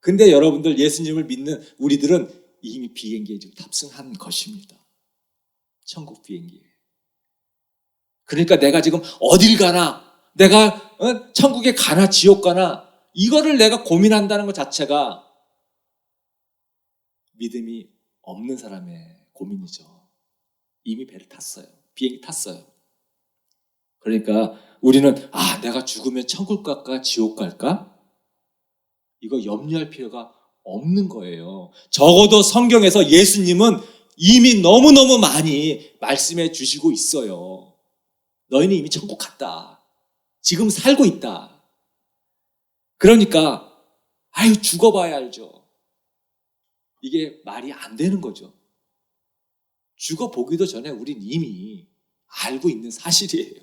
S2: 근데 여러분들 예수님을 믿는 우리들은 이미 비행기에 지금 탑승한 것입니다. 천국 비행기에. 그러니까 내가 지금 어딜 가나, 내가 천국에 가나 지옥 가나 이거를 내가 고민한다는 것 자체가 믿음이 없는 사람의 고민이죠. 이미 배를 탔어요. 비행기 탔어요. 그러니까 우리는 내가 죽으면 천국 갈까 지옥 갈까? 이거 염려할 필요가 없는 거예요. 적어도 성경에서 예수님은 이미 너무너무 많이 말씀해 주시고 있어요. 너희는 이미 천국 갔다. 지금 살고 있다. 그러니까 죽어봐야 알죠. 이게 말이 안 되는 거죠. 죽어보기도 전에 우린 이미 알고 있는 사실이에요.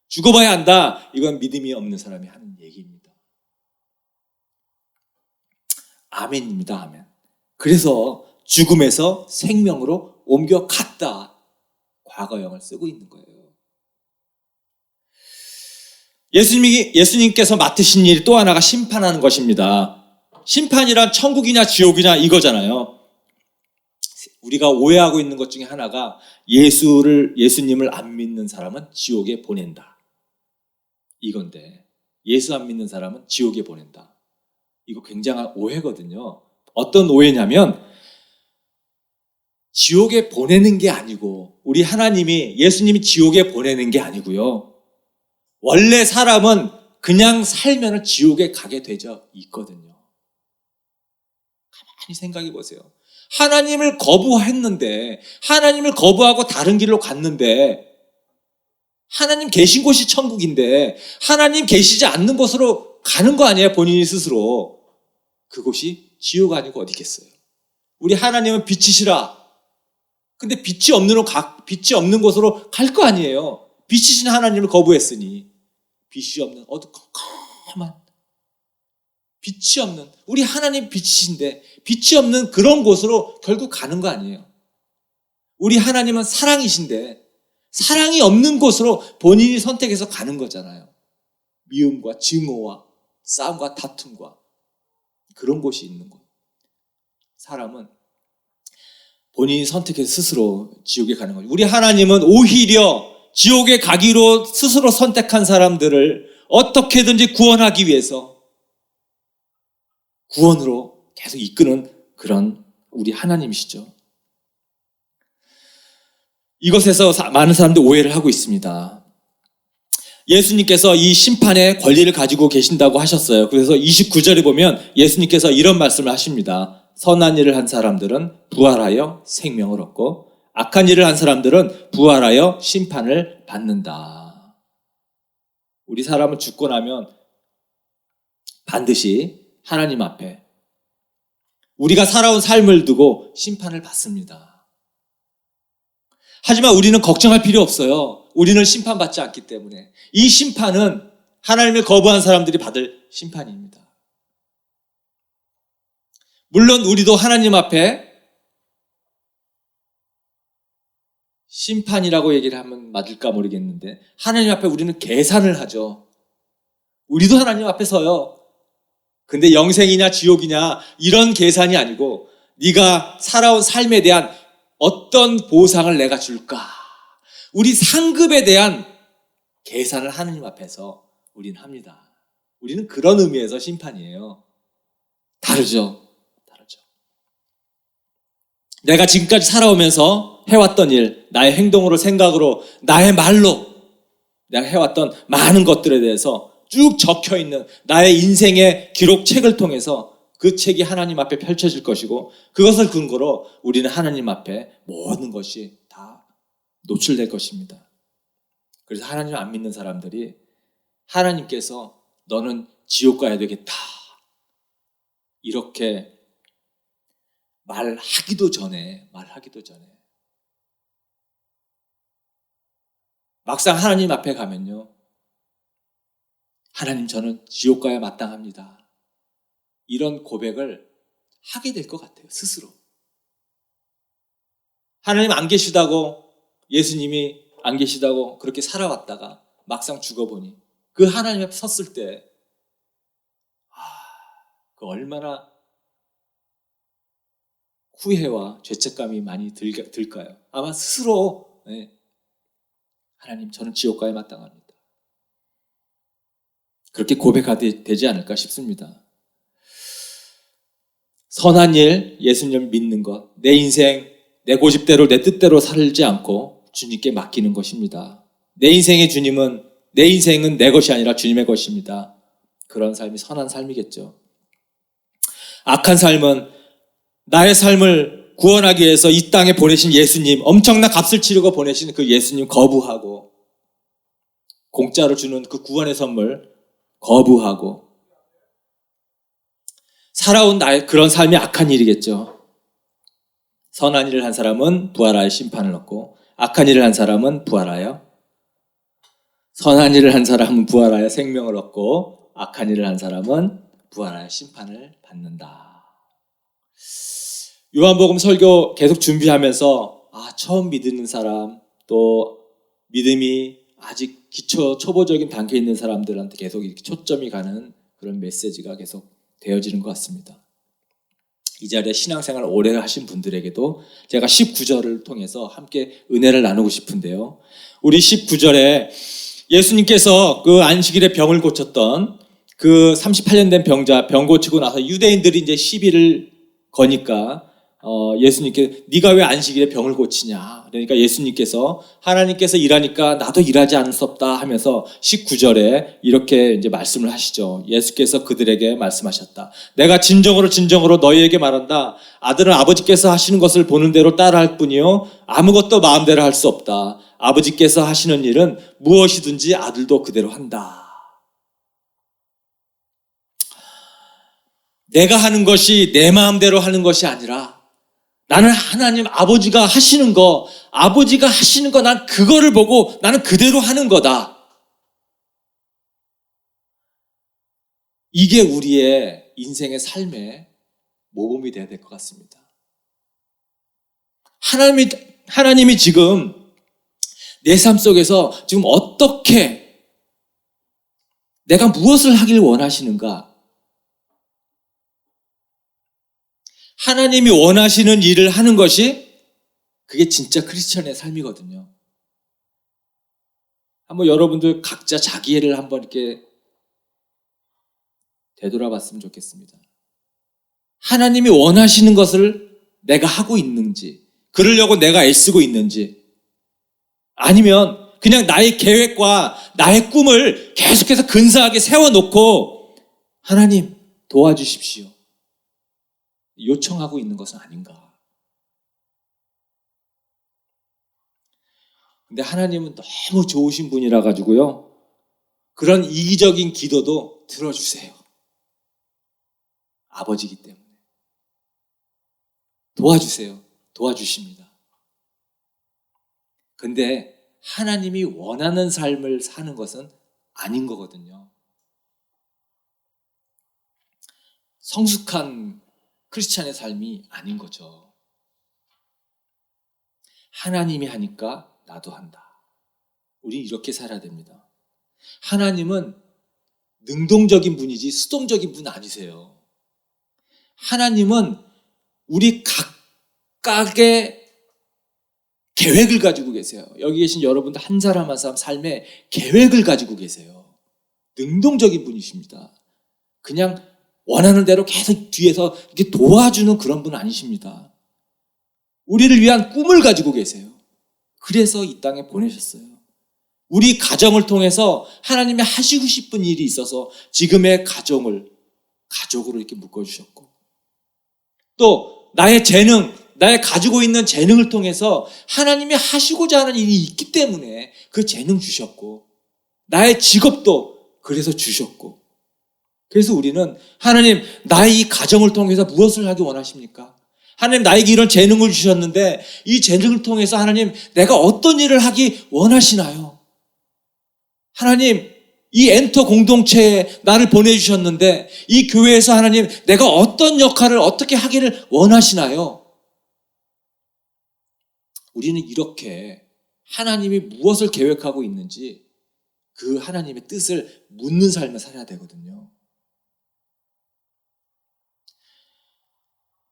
S2: 죽어봐야 한다. 이건 믿음이 없는 사람이 하는 얘기입니다. 아멘입니다. 아멘. 그래서 죽음에서 생명으로 옮겨갔다. 과거형을 쓰고 있는 거예요. 예수님께서 맡으신 일 또 하나가 심판하는 것입니다. 심판이란 천국이냐 지옥이냐 이거잖아요. 우리가 오해하고 있는 것 중에 하나가 예수님을 안 믿는 사람은 지옥에 보낸다. 이건데 예수 안 믿는 사람은 지옥에 보낸다. 이거 굉장한 오해거든요. 어떤 오해냐면 지옥에 보내는 게 아니고 우리 하나님이 예수님이 지옥에 보내는 게 아니고요. 원래 사람은 그냥 살면 지옥에 가게 되어 있거든요. 가만히 생각해 보세요. 하나님을 거부했는데 하나님을 거부하고 다른 길로 갔는데 하나님 계신 곳이 천국인데 하나님 계시지 않는 곳으로 가는 거 아니에요? 본인이 스스로. 그곳이 지옥 아니고 어디겠어요? 우리 하나님은 빛이시라. 근데 빛이 없는 곳으로 갈 거 아니에요? 빛이신 하나님을 거부했으니 빛이 없는 어두컴컴한 빛이 없는 우리 하나님 빛이신데 빛이 없는 그런 곳으로 결국 가는 거 아니에요? 우리 하나님은 사랑이신데 사랑이 없는 곳으로 본인이 선택해서 가는 거잖아요. 미움과 증오와 싸움과 다툼과 그런 곳이 있는 거예요. 사람은 본인이 선택해서 스스로 지옥에 가는 거예요. 우리 하나님은 오히려 지옥에 가기로 스스로 선택한 사람들을 어떻게든지 구원하기 위해서 구원으로 계속 이끄는 그런 우리 하나님이시죠. 이것에서 많은 사람들이 오해를 하고 있습니다. 예수님께서 이 심판의 권리를 가지고 계신다고 하셨어요. 그래서 29절에 보면 예수님께서 이런 말씀을 하십니다. 선한 일을 한 사람들은 부활하여 생명을 얻고 악한 일을 한 사람들은 부활하여 심판을 받는다. 우리 사람은 죽고 나면 반드시 하나님 앞에 우리가 살아온 삶을 두고 심판을 받습니다. 하지만 우리는 걱정할 필요 없어요. 우리는 심판받지 않기 때문에. 이 심판은 하나님을 거부한 사람들이 받을 심판입니다. 물론 우리도 하나님 앞에 심판이라고 얘기를 하면 맞을까 모르겠는데 하나님 앞에 우리는 계산을 하죠. 우리도 하나님 앞에 서요. 근데 영생이냐 지옥이냐 이런 계산이 아니고 네가 살아온 삶에 대한 어떤 보상을 내가 줄까? 우리 상급에 대한 계산을 하나님 앞에서 우리는 합니다. 우리는 그런 의미에서 심판이에요. 다르죠. 내가 지금까지 살아오면서 해왔던 일, 나의 행동으로, 생각으로, 나의 말로 내가 해왔던 많은 것들에 대해서 쭉 적혀있는 나의 인생의 기록책을 통해서 그 책이 하나님 앞에 펼쳐질 것이고, 그것을 근거로 우리는 하나님 앞에 모든 것이 다 노출될 것입니다. 그래서 하나님 안 믿는 사람들이 하나님께서 너는 지옥 가야 되겠다 이렇게 말하기도 전에 막상 하나님 앞에 가면요, 하나님 저는 지옥 가야 마땅합니다 이런 고백을 하게 될 것 같아요. 스스로. 하나님 안 계시다고, 예수님이 안 계시다고 그렇게 살아왔다가 막상 죽어보니 그 하나님 앞에 섰을 때 그 얼마나 후회와 죄책감이 많이 들까요? 아마 스스로 하나님 저는 지옥 가야 마땅합니다 그렇게 고백하게 되지 않을까 싶습니다. 선한 일, 예수님을 믿는 것, 내 인생 내 고집대로 내 뜻대로 살지 않고 주님께 맡기는 것입니다. 내 인생은 내 것이 아니라 주님의 것입니다. 그런 삶이 선한 삶이겠죠. 악한 삶은 나의 삶을 구원하기 위해서 이 땅에 보내신 예수님, 엄청난 값을 치르고 보내신 그 예수님 거부하고, 공짜로 주는 그 구원의 선물 거부하고 살아온 나의 그런 삶이 악한 일이겠죠. 선한 일을 한 사람은 부활하여 심판을 얻고, 악한 일을 한 사람은 선한 일을 한 사람은 부활하여 생명을 얻고, 악한 일을 한 사람은 부활하여 심판을 받는다. 요한복음 설교 계속 준비하면서 처음 믿는 사람, 또 믿음이 아직 초보적인 단계에 있는 사람들한테 계속 이렇게 초점이 가는 그런 메시지가 계속 되어지는 것 같습니다. 이 자리에 신앙생활 오래 하신 분들에게도 제가 19절을 통해서 함께 은혜를 나누고 싶은데요. 우리 19절에 예수님께서 그 안식일에 병을 고쳤던 그 38년 된 병자, 병 고치고 나서 유대인들이 이제 시비를 거니까 예수님께 네가 왜 안식일에 병을 고치냐? 그러니까 예수님께서 하나님께서 일하니까 나도 일하지 않을 수 없다 하면서 19절에 이렇게 이제 말씀을 하시죠. 예수께서 그들에게 말씀하셨다. 내가 진정으로 너희에게 말한다. 아들은 아버지께서 하시는 것을 보는 대로 따라할 뿐이요 아무것도 마음대로 할 수 없다. 아버지께서 하시는 일은 무엇이든지 아들도 그대로 한다. 내가 하는 것이 내 마음대로 하는 것이 아니라 나는 하나님 아버지가 하시는 거 난 그거를 보고 나는 그대로 하는 거다. 이게 우리의 인생의 삶의 모범이 되어야 될 것 같습니다. 하나님이 지금 내 삶 속에서 지금 어떻게 내가 무엇을 하길 원하시는가? 하나님이 원하시는 일을 하는 것이 그게 진짜 크리스천의 삶이거든요. 한번 여러분들 각자 자기 일을 한번 이렇게 되돌아봤으면 좋겠습니다. 하나님이 원하시는 것을 내가 하고 있는지, 그러려고 내가 애쓰고 있는지, 아니면 그냥 나의 계획과 나의 꿈을 계속해서 근사하게 세워놓고 하나님 도와주십시오 요청하고 있는 것은 아닌가. 근데 하나님은 너무 좋으신 분이라 가지고요, 그런 이기적인 기도도 들어주세요. 아버지이기 때문에 도와주세요. 도와주십니다. 근데 하나님이 원하는 삶을 사는 것은 아닌 거거든요. 성숙한 크리스찬의 삶이 아닌 거죠. 하나님이 하니까 나도 한다. 우리 이렇게 살아야 됩니다. 하나님은 능동적인 분이지 수동적인 분 아니세요. 하나님은 우리 각각의 계획을 가지고 계세요. 여기 계신 여러분들 한 사람 한 사람 삶에 계획을 가지고 계세요. 능동적인 분이십니다. 그냥 원하는 대로 계속 뒤에서 이렇게 도와주는 그런 분 아니십니다. 우리를 위한 꿈을 가지고 계세요. 그래서 이 땅에 보내셨어요. 우리 가정을 통해서 하나님이 하시고 싶은 일이 있어서 지금의 가정을 가족으로 이렇게 묶어주셨고, 또 나의 재능, 나의 가지고 있는 재능을 통해서 하나님이 하시고자 하는 일이 있기 때문에 그 재능 주셨고, 나의 직업도 그래서 주셨고, 그래서 우리는 하나님, 나의 이 가정을 통해서 무엇을 하기 원하십니까? 하나님, 나에게 이런 재능을 주셨는데 이 재능을 통해서 하나님, 내가 어떤 일을 하기 원하시나요? 하나님, 이 엔터 공동체에 나를 보내주셨는데 이 교회에서 하나님, 내가 어떤 역할을 어떻게 하기를 원하시나요? 우리는 이렇게 하나님이 무엇을 계획하고 있는지 그 하나님의 뜻을 묻는 삶을 살아야 되거든요.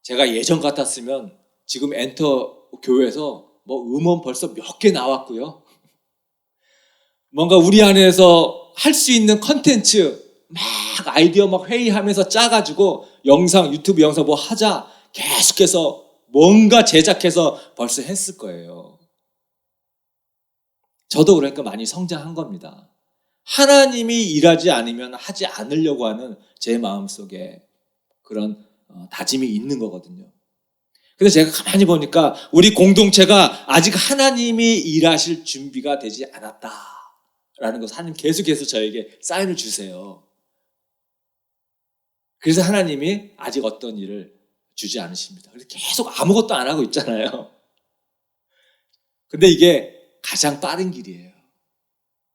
S2: 제가 예전 같았으면 지금 엔터 교회에서 음원 벌써 몇 개 나왔고요. 뭔가 우리 안에서 할 수 있는 컨텐츠 막 아이디어 막 회의하면서 짜가지고 영상, 유튜브 영상 뭐 하자 계속해서 뭔가 제작해서 벌써 했을 거예요. 저도 그러니까 많이 성장한 겁니다. 하나님이 일하지 않으면 하지 않으려고 하는 제 마음속에 그런 다짐이 있는 거거든요. 그래서 제가 가만히 보니까 우리 공동체가 아직 하나님이 일하실 준비가 되지 않았다라는 것을 하나님 계속해서 저에게 사인을 주세요. 그래서 하나님이 아직 어떤 일을 주지 않으십니다. 그래서 계속 아무것도 안 하고 있잖아요. 근데 이게 가장 빠른 길이에요.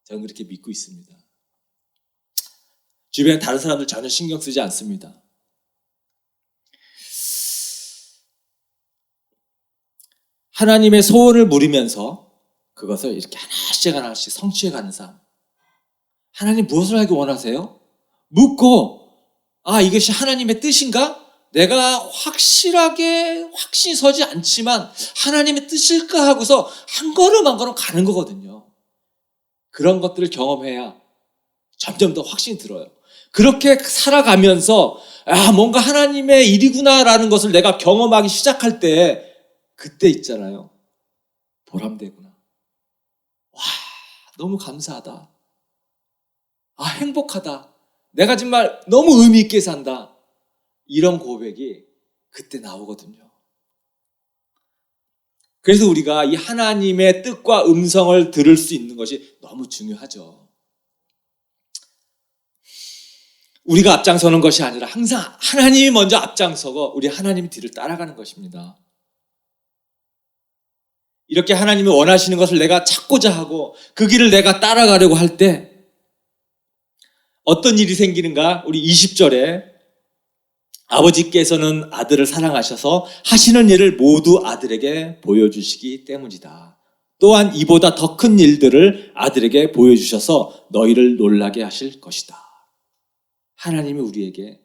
S2: 저는 그렇게 믿고 있습니다. 주변에 다른 사람들 전혀 신경 쓰지 않습니다. 하나님의 소원을 물으면서 그것을 이렇게 하나씩 성취해가는 삶. 하나님 무엇을 하기 원하세요? 묻고, 이것이 하나님의 뜻인가? 내가 확실하게 확신이 서지 않지만 하나님의 뜻일까 하고서 한 걸음 한 걸음 가는 거거든요. 그런 것들을 경험해야 점점 더 확신이 들어요. 그렇게 살아가면서 뭔가 하나님의 일이구나라는 것을 내가 경험하기 시작할 때 그때 있잖아요. 보람되구나. 와, 너무 감사하다. 행복하다. 내가 정말 너무 의미 있게 산다. 이런 고백이 그때 나오거든요. 그래서 우리가 이 하나님의 뜻과 음성을 들을 수 있는 것이 너무 중요하죠. 우리가 앞장서는 것이 아니라 항상 하나님이 먼저 앞장서고 우리 하나님 뒤를 따라가는 것입니다. 이렇게 하나님이 원하시는 것을 내가 찾고자 하고 그 길을 내가 따라가려고 할 때 어떤 일이 생기는가? 우리 20절에 아버지께서는 아들을 사랑하셔서 하시는 일을 모두 아들에게 보여주시기 때문이다. 또한 이보다 더 큰 일들을 아들에게 보여주셔서 너희를 놀라게 하실 것이다. 하나님이 우리에게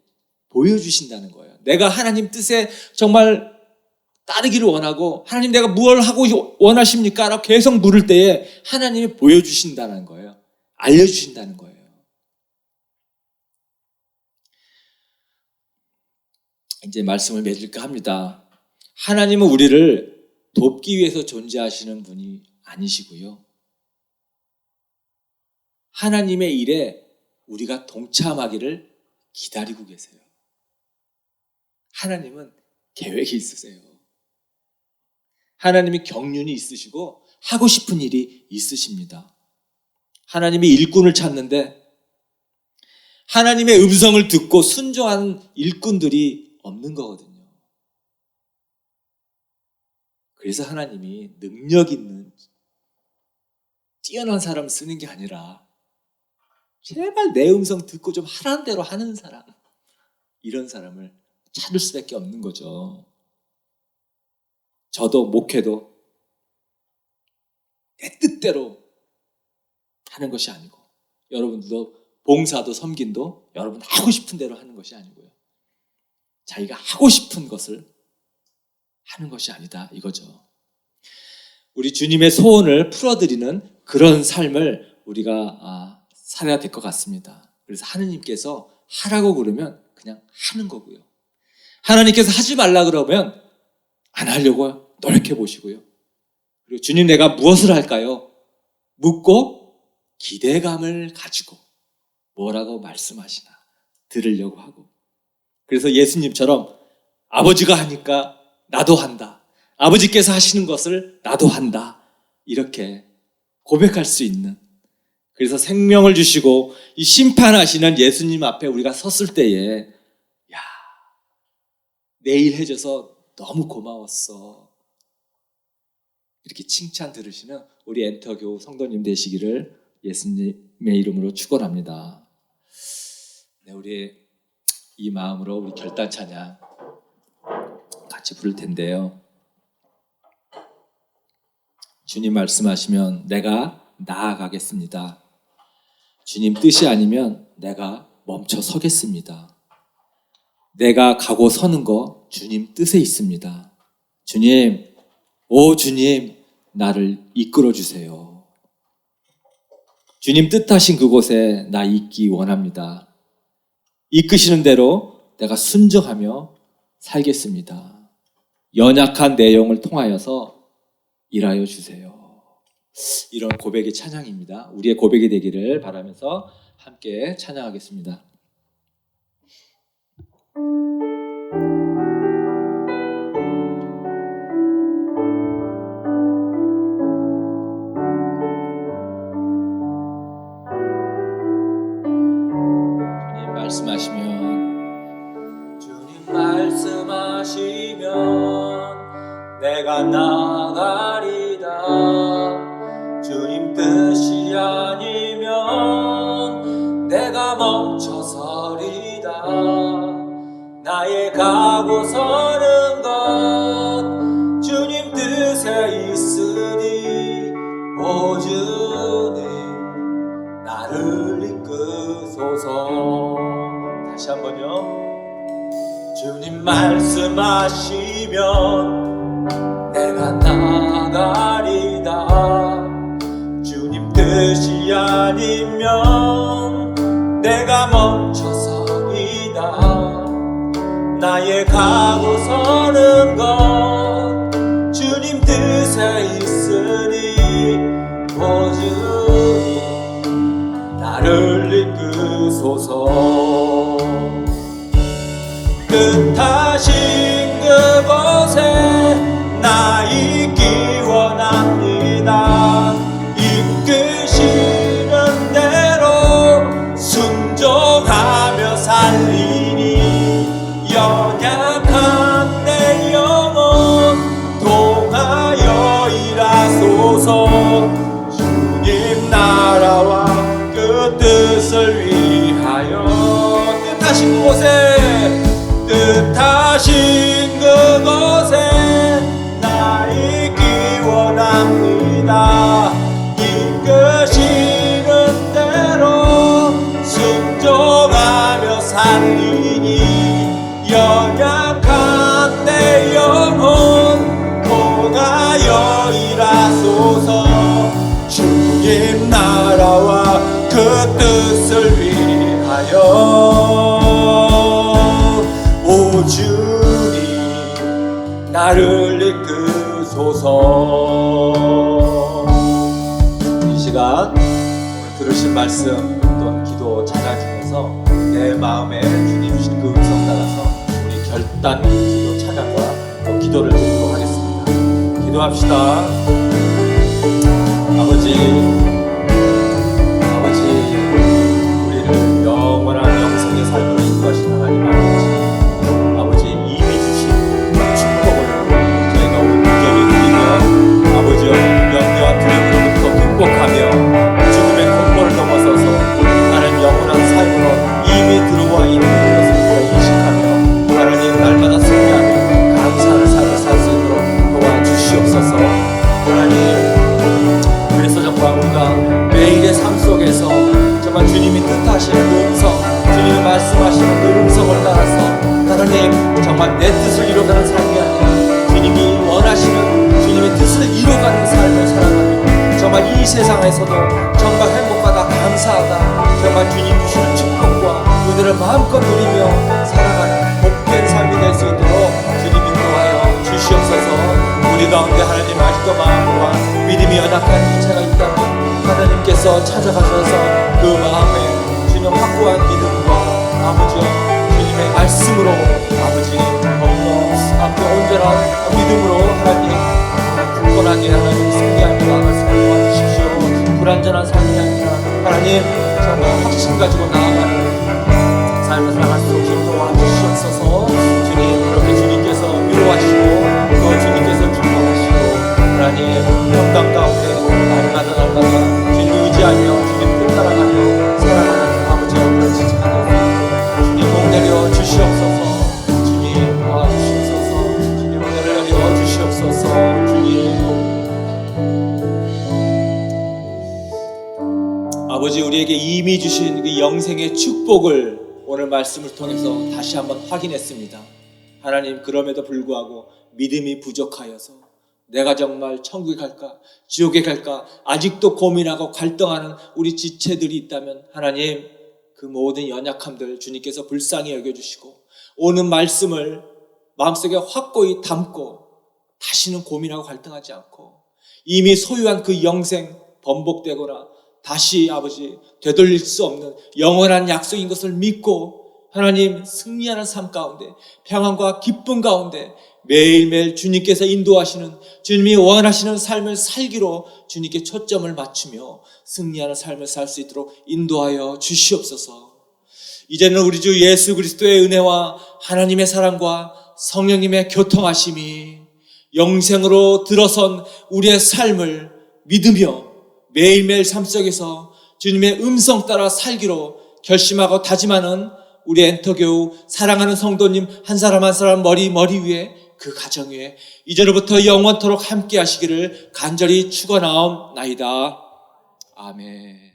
S2: 보여주신다는 거예요. 내가 하나님 뜻에 정말 따르기를 원하고 하나님 내가 무엇을 하고 원하십니까? 라고 계속 물을 때에 하나님이 보여주신다는 거예요. 알려주신다는 거예요. 이제 말씀을 맺을까 합니다. 하나님은 우리를 돕기 위해서 존재하시는 분이 아니시고요. 하나님의 일에 우리가 동참하기를 기다리고 계세요. 하나님은 계획이 있으세요. 하나님이 경륜이 있으시고 하고 싶은 일이 있으십니다. 하나님이 일꾼을 찾는데 하나님의 음성을 듣고 순종하는 일꾼들이 없는 거거든요. 그래서 하나님이 능력 있는 뛰어난 사람 쓰는 게 아니라 제발 내 음성 듣고 좀 하라는 대로 하는 사람, 이런 사람을 찾을 수밖에 없는 거죠. 저도 목회도 내 뜻대로 하는 것이 아니고 여러분들도 봉사도 섬김도 여러분 하고 싶은 대로 하는 것이 아니고요. 자기가 하고 싶은 것을 하는 것이 아니다 이거죠. 우리 주님의 소원을 풀어드리는 그런 삶을 우리가 살아야 될 것 같습니다. 그래서 하느님께서 하라고 그러면 그냥 하는 거고요. 하나님께서 하지 말라 그러면 안 하려고 노력해 보시고요. 그리고 주님 내가 무엇을 할까요? 묻고 기대감을 가지고 뭐라고 말씀하시나 들으려고 하고, 그래서 예수님처럼 아버지가 하니까 나도 한다, 아버지께서 하시는 것을 나도 한다, 이렇게 고백할 수 있는, 그래서 생명을 주시고 이 심판하시는 예수님 앞에 우리가 섰을 때에 야, 내일 해줘서 너무 고마웠어, 이렇게 칭찬 들으시는 우리 엔터교 성도님 되시기를 예수님의 이름으로 축원합니다. 네, 우리 이 마음으로 우리 결단 찬양 같이 부를 텐데요. 주님 말씀하시면 내가 나아가겠습니다. 주님 뜻이 아니면 내가 멈춰 서겠습니다. 내가 가고 서는 거 주님 뜻에 있습니다. 주님, 오 주님, 나를 이끌어 주세요. 주님 뜻하신 그곳에 나 있기 원합니다. 이끄시는 대로 내가 순종하며 살겠습니다. 연약한 내 영을 통하여서 일하여 주세요. 이런 고백의 찬양입니다. 우리의 고백이 되기를 바라면서 함께 찬양하겠습니다. 주님 말씀하시면 내가 나가리다. 주님 뜻이 아니면 내가 멈춰서리다. 나의 가고 서는 것 주님 뜻에 있으니 오 주님 나를 이끄소서. 다시 한번요. 주님 말씀하시면 내가 나가리다. 주님 뜻이 아니면 내가 멈춰서리다. 나의 가고 서는 것 주님 뜻에 있으니 오 주님 나를 이끄소서. 뜻하신 그곳에 나 있기 원합니다. 이끄시는 대로 순종하며 살리니 연약한 내 영혼 통하여 일하소서. 주님 나라와 그 뜻을 위하여 뜻하신 그곳에 나 있기 원합니다. 이끄시는 대로 순종하며 살리니 연약한 내 영혼 통하여 일하소서. 주님 나라와 그 뜻을 위하여 오 주님 나를 이끄소서. 이 시간 들으신 말씀 또 기도 찬양 중에서 내 마음에 주님 주신 그 음성 따라서 우리 결단 기도 찬양과 또 기도를 드리도록 하겠습니다. 기도합시다. 아버지, 우리를 영원한 영생의 삶으로 인도하신 하나님 아버지, 이미 주신 축복을 저희가 온전히 누리며 아버지여 염려와 두려움으로부터 극복하며 죽음의 공포를 넘어서서 하나님 영원한 삶으로 이미 들어와 있는 것을 우리가 인식하며 하나님 날마다 승리하며 감사하는 삶을 살 수 있도록 도와주시옵소서. 하나님, 그래서 정말 우리가 매일의 삶 속에서 정말 주님이 뜻하시는 그 음성, 주님이 말씀하시는 그 음성을 따라서 하나님 정말 내 뜻을 이루어가는 삶이 아니라 주님이 원하시는 주님의 뜻을 이루어가는 삶을 살아가며 정말 이 세상에서도 정말 행복하다, 감사하다, 정말 주님 주시는 축복과 은혜를 마음껏 누리며 살아가는 복된 삶이 될 수 있도록 주님 인도하여 주시옵소서. 우리가 주님께서 찾아가셔서 그 마음에 주님 확고한 믿음과 아버지여 주님의 말씀으로 아버지 더욱더 온전한 믿음으로 하나님 굳건하게 하나님 승리하며 나아갈 수 있도록 도와주십시오. 불완전한 삶이 아니라 하나님 정말 확신 가지고 나아가는 삶을 살아갈 수 있도록 도와주시옵소서. 주님 그렇게 주님께서 위로하시고 또 주님께서 축복하시고 하나님 평강 가운데 날마다 주님 의지하며 주님 뜻 따라가며 살아가는 아버지의 그런 지식하는 주님 목 내려 주시옵소서. 주님 도와주시옵소서. 주님 목 내려 주시옵소서. 주님 아버지 우리에게 이미 주신 그 영생의 축복을 오늘 말씀을 통해서 다시 한번 확인했습니다. 하나님 그럼에도 불구하고 믿음이 부족하여서 내가 정말 천국에 갈까 지옥에 갈까 아직도 고민하고 갈등하는 우리 지체들이 있다면 하나님 그 모든 연약함들 주님께서 불쌍히 여겨주시고 오는 말씀을 마음속에 확고히 담고 다시는 고민하고 갈등하지 않고 이미 소유한 그 영생 번복되거나 다시 아버지 되돌릴 수 없는 영원한 약속인 것을 믿고 하나님 승리하는 삶 가운데 평안과 기쁨 가운데 매일매일 주님께서 인도하시는 주님이 원하시는 삶을 살기로 주님께 초점을 맞추며 승리하는 삶을 살 수 있도록 인도하여 주시옵소서. 이제는 우리 주 예수 그리스도의 은혜와 하나님의 사랑과 성령님의 교통하심이 영생으로 들어선 우리의 삶을 믿으며 매일매일 삶 속에서 주님의 음성 따라 살기로 결심하고 다짐하는 우리 엔터교우 사랑하는 성도님 한 사람 한 사람 머리 위에 그 가정 위에 이제로부터 영원토록 함께 하시기를 간절히 축원하옵나이다. 아멘.